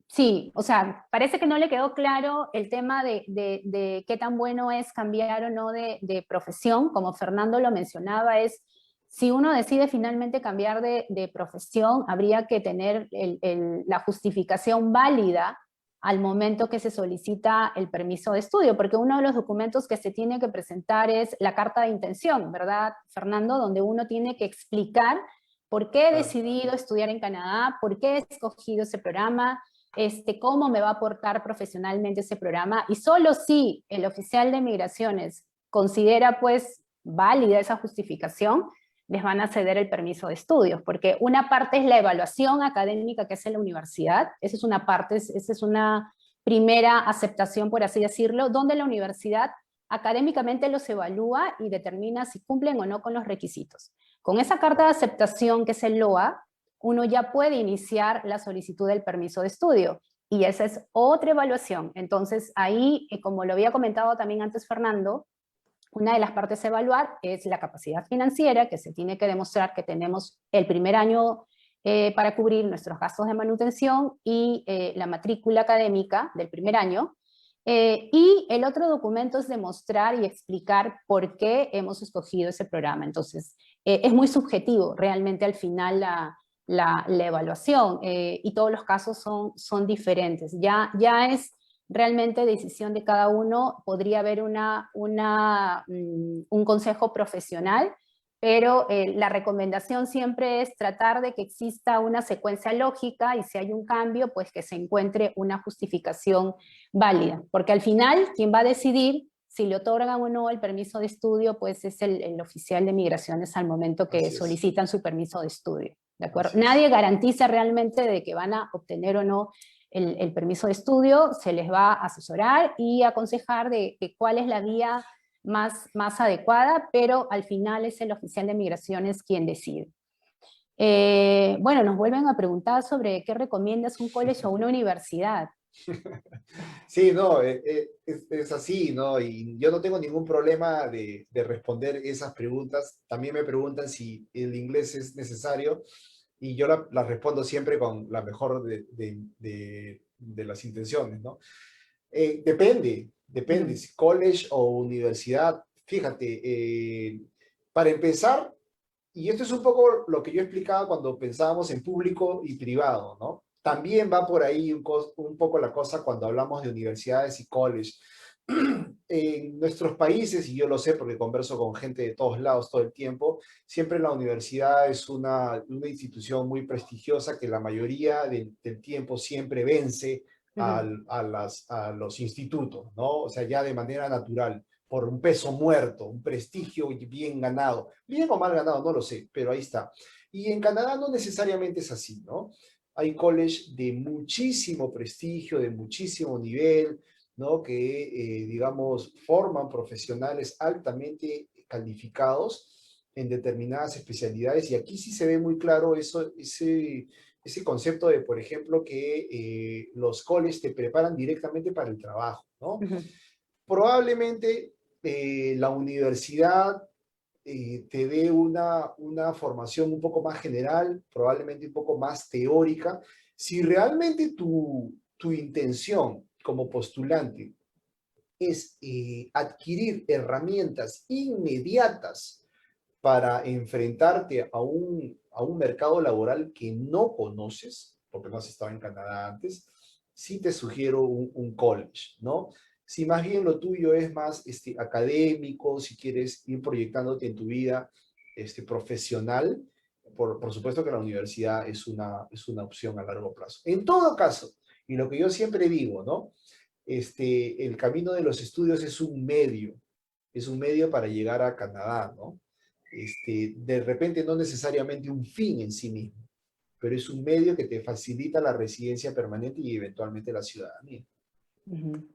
Sí, o sea, parece que no le quedó claro el tema de qué tan bueno es cambiar o no de profesión. Como Fernando lo mencionaba, es si uno decide finalmente cambiar de profesión, habría que tener la justificación válida al momento que se solicita el permiso de estudio, porque uno de los documentos que se tiene que presentar es la carta de intención, ¿verdad, Fernando? Donde uno tiene que explicar por qué he decidido estudiar en Canadá, por qué he escogido ese programa, cómo me va a aportar profesionalmente ese programa, y solo si el oficial de migraciones considera pues válida esa justificación, les van a ceder el permiso de estudios, porque una parte es la evaluación académica que hace la universidad, esa es una parte, esa es una primera aceptación, por así decirlo, donde la universidad académicamente los evalúa y determina si cumplen o no con los requisitos. Con esa carta de aceptación, que es el LOA, uno ya puede iniciar la solicitud del permiso de estudio, y esa es otra evaluación. Entonces ahí, como lo había comentado también antes Fernando, una de las partes a evaluar es la capacidad financiera, que se tiene que demostrar que tenemos el primer año para cubrir nuestros gastos de manutención y la matrícula académica del primer año. Y el otro documento es demostrar y explicar por qué hemos escogido ese programa. Entonces, es muy subjetivo realmente al final la evaluación, y todos los casos son diferentes. Ya es realmente decisión de cada uno. Podría haber un consejo profesional, pero la recomendación siempre es tratar de que exista una secuencia lógica y si hay un cambio, pues que se encuentre una justificación válida, porque al final quien va a decidir si le otorgan o no el permiso de estudio, pues es el oficial de migraciones al momento que Así es, solicitan su permiso de estudio, ¿de acuerdo? así es. Nadie garantiza realmente de que van a obtener o no el permiso de estudio, se les va a asesorar y aconsejar de cuál es la vía más adecuada, pero al final es el oficial de migraciones quien decide. Bueno, nos vuelven a preguntar sobre qué recomiendas un college o una universidad. Sí, no, es así, ¿no? Y yo no tengo ningún problema de responder esas preguntas. También me preguntan si el inglés es necesario y yo la respondo siempre con la mejor de las intenciones, ¿no? Depende, Ujú, si college o universidad. Fíjate, para empezar, y esto es un poco lo que yo explicaba cuando pensábamos en público y privado, ¿no? También va por ahí un poco la cosa cuando hablamos de universidades y college. En nuestros países, y yo lo sé porque converso con gente de todos lados todo el tiempo, siempre la universidad es una institución muy prestigiosa que la mayoría del tiempo siempre vence ujú, a los institutos, ¿no? O sea, ya de manera natural por un peso muerto, un prestigio bien ganado. Bien o mal ganado, no lo sé, pero ahí está. Y en Canadá no necesariamente es así, ¿no? Hay college de muchísimo prestigio, de muchísimo nivel, ¿no? Que, digamos, forman profesionales altamente calificados en determinadas especialidades. Y aquí sí se ve muy claro ese concepto de, por ejemplo, que los colleges te preparan directamente para el trabajo, ¿no? ujú, Probablemente la universidad te dé una formación un poco más general, probablemente un poco más teórica. Si realmente tu intención como postulante es adquirir herramientas inmediatas para enfrentarte a un mercado laboral que no conoces, porque no has estado en Canadá antes, sí te sugiero un college, ¿no? Si más bien lo tuyo es más académico, si quieres ir proyectándote en tu vida profesional, por supuesto que la universidad es una opción a largo plazo. En todo caso, y lo que yo siempre digo, ¿no? El camino de los estudios es un medio para llegar a Canadá, ¿no? De repente no necesariamente un fin en sí mismo, pero es un medio que te facilita la residencia permanente y eventualmente la ciudadanía. ujú.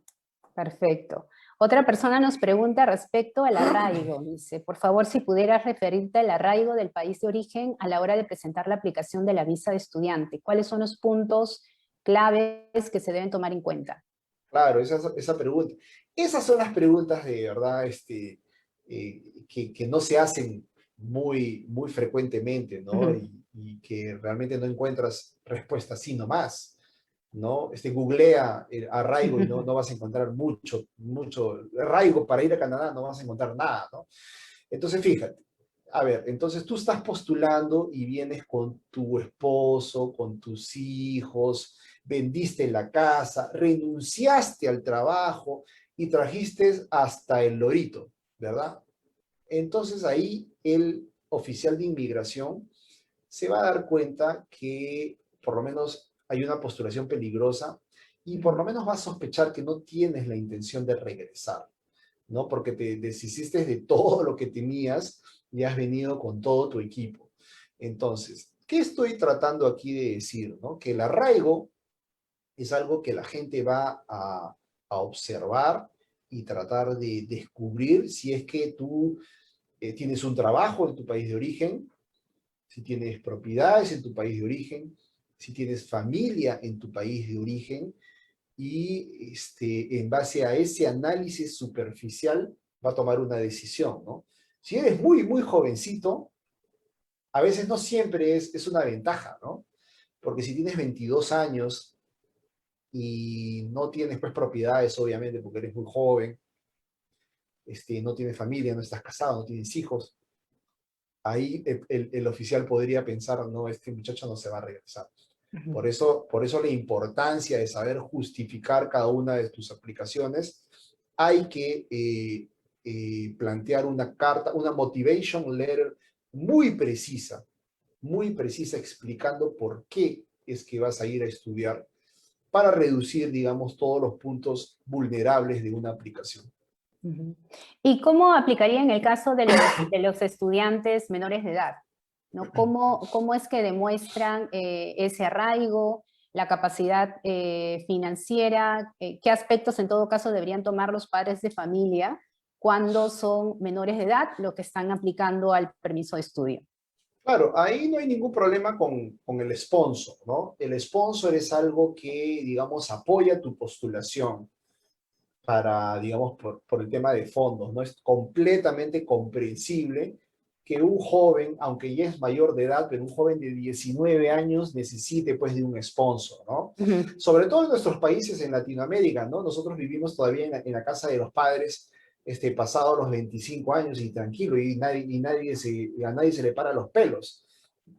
Perfecto. Otra persona nos pregunta respecto al arraigo. Dice, por favor, si pudieras referirte al arraigo del país de origen a la hora de presentar la aplicación de la visa de estudiante. ¿Cuáles son los puntos claves que se deben tomar en cuenta? Claro, esa pregunta. Esas son las preguntas de verdad que no se hacen muy frecuentemente, ¿no? Ujú, Y que realmente no encuentras respuesta así nomás. ¿No? Googlea arraigo y no vas a encontrar mucho arraigo para ir a Canadá, no vas a encontrar nada, ¿no? Entonces, fíjate, a ver, entonces tú estás postulando y vienes con tu esposo, con tus hijos, vendiste la casa, renunciaste al trabajo y trajiste hasta el lorito, ¿verdad? Entonces ahí el oficial de inmigración se va a dar cuenta que por lo menos hay una postulación peligrosa y por ujú, lo menos va a sospechar que no tienes la intención de regresar, ¿no? Porque te deshiciste de todo lo que tenías y has venido con todo tu equipo. Entonces, ¿qué estoy tratando aquí de decir, no? Que el arraigo es algo que la gente va a observar y tratar de descubrir si es que tú tienes un trabajo en tu país de origen, si tienes propiedades en tu país de origen, si tienes familia en tu país de origen, y en base a ese análisis superficial va a tomar una decisión, ¿no? Si eres muy jovencito, a veces no siempre es una ventaja, ¿no? Porque si tienes 22 años y no tienes pues propiedades, obviamente, porque eres muy joven, no tienes familia, no estás casado, no tienes hijos, ahí el oficial podría pensar, no, este muchacho no se va a regresar. ujú. Por eso la importancia de saber justificar cada una de tus aplicaciones. Hay que plantear una carta, una motivation letter muy precisa explicando por qué es que vas a ir a estudiar para reducir, digamos, todos los puntos vulnerables de una aplicación. Ujú. ¿Y cómo aplicaría en el caso de los estudiantes menores de edad? ¿No? ¿Cómo es que demuestran ese arraigo, la capacidad financiera? ¿Qué aspectos en todo caso deberían tomar los padres de familia cuando son menores de edad, lo que están aplicando al permiso de estudio? Claro, ahí no hay ningún problema con el sponsor, ¿no? El sponsor es algo que, digamos, apoya tu postulación para, digamos, por el tema de fondos, ¿no? Es completamente comprensible que un joven, aunque ya es mayor de edad, pero un joven de 19 años necesite, pues, de un sponsor, ¿no? Ujú. Sobre todo en nuestros países en Latinoamérica, ¿no? Nosotros vivimos todavía en la casa de los padres, pasados los 25 años y tranquilo, y a nadie se le para los pelos.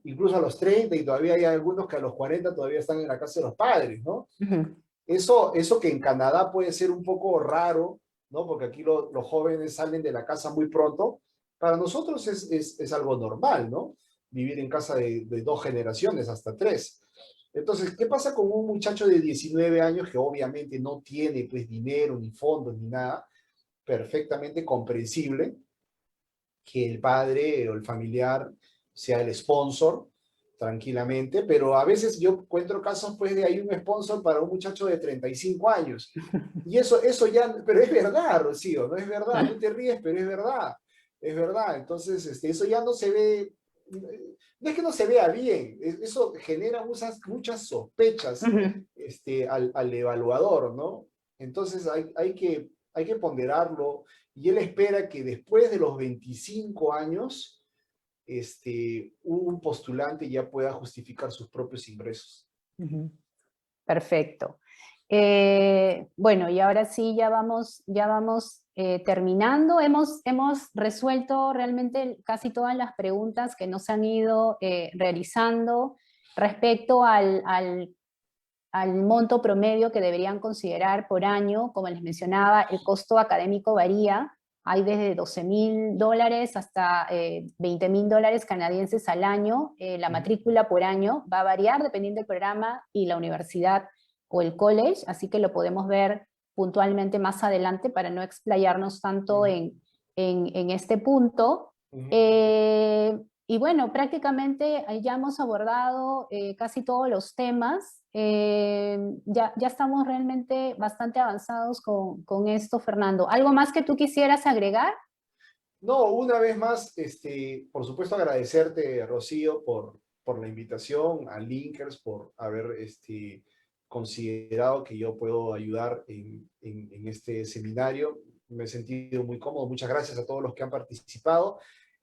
Incluso a los 30, y todavía hay algunos que a los 40 todavía están en la casa de los padres, ¿no? Ujú. Eso que en Canadá puede ser un poco raro, ¿no? Porque aquí los jóvenes salen de la casa muy pronto. Para nosotros es algo normal, ¿no? Vivir en casa de dos generaciones, hasta tres. Entonces, ¿qué pasa con un muchacho de 19 años que obviamente no tiene, pues, dinero, ni fondos, ni nada? Perfectamente comprensible que el padre o el familiar sea el sponsor tranquilamente, pero a veces yo encuentro casos, pues, de hay un sponsor para un muchacho de 35 años. Y eso ya, pero es verdad, Rocío, no es verdad, tú te ríes, pero es verdad. Entonces, eso ya no se ve, no es que no se vea bien, eso genera muchas sospechas, Ujú. al evaluador, ¿no? Entonces hay que ponderarlo, y él espera que después de los 25 años, un postulante ya pueda justificar sus propios ingresos. Ujú. Perfecto. Bueno, y ahora sí, ya vamos terminando. Hemos resuelto realmente casi todas las preguntas que nos han ido realizando respecto al monto promedio que deberían considerar por año. Como les mencionaba, el costo académico varía. Hay desde $12,000 hasta $20,000 canadienses al año. La matrícula por año va a variar dependiendo del programa y la universidad o el college, así que lo podemos ver puntualmente más adelante para no explayarnos tanto en este punto. Y bueno, prácticamente ya hemos abordado casi todos los temas. Ya estamos realmente bastante avanzados con esto, Fernando. ¿Algo más que tú quisieras agregar? No, una vez más, por supuesto agradecerte, Rocío, por la invitación, a Linkers, por haber, considerado que yo puedo ayudar en este seminario. Me he sentido muy cómodo. Muchas gracias a todos los que han participado.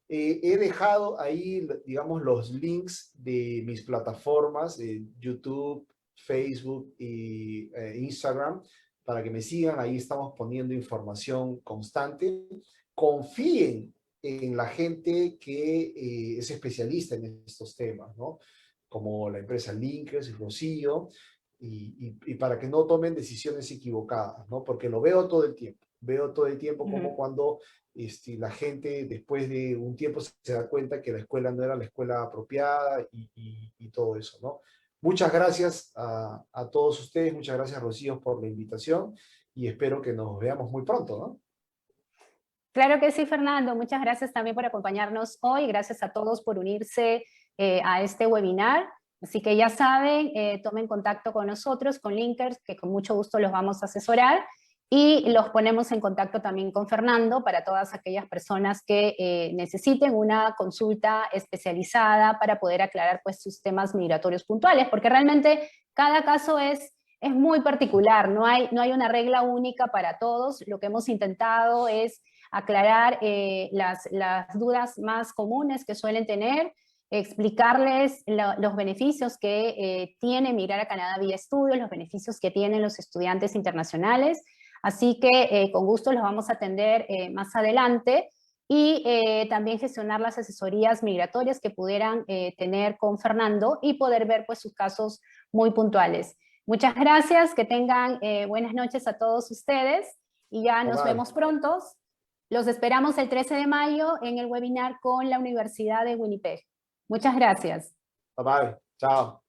He dejado ahí, digamos, los links de mis plataformas, YouTube, Facebook y Instagram, para que me sigan. Ahí estamos poniendo información constante. Confíen en la gente que es especialista en estos temas, ¿no? Como la empresa Linkers y Rocío, y para que no tomen decisiones equivocadas, ¿no? Porque lo veo todo el tiempo. Veo todo el tiempo como cuando la gente después de un tiempo se da cuenta que la escuela no era la escuela apropiada, y todo eso, ¿no? Muchas gracias a todos ustedes, muchas gracias, Rocío, por la invitación, y espero que nos veamos muy pronto, ¿no? Claro que sí, Fernando. Muchas gracias también por acompañarnos hoy. Gracias a todos por unirse a este webinar. Así que ya saben, tomen contacto con nosotros, con Linkers, que con mucho gusto los vamos a asesorar. Y los ponemos en contacto también con Fernando para todas aquellas personas que necesiten una consulta especializada para poder aclarar, pues, sus temas migratorios puntuales, porque realmente cada caso es muy particular, no hay una regla única para todos. Lo que hemos intentado es aclarar las dudas más comunes que suelen tener, explicarles los beneficios que tiene migrar a Canadá vía estudios, los beneficios que tienen los estudiantes internacionales. Así que con gusto los vamos a atender más adelante, y también gestionar las asesorías migratorias que pudieran tener con Fernando y poder ver, pues, sus casos muy puntuales. Muchas gracias, que tengan buenas noches a todos ustedes, y ya Bye nos bye. vemos pronto. Los esperamos el 13 de mayo en el webinar con la Universidad de Winnipeg. Muchas gracias. Bye bye. Chao.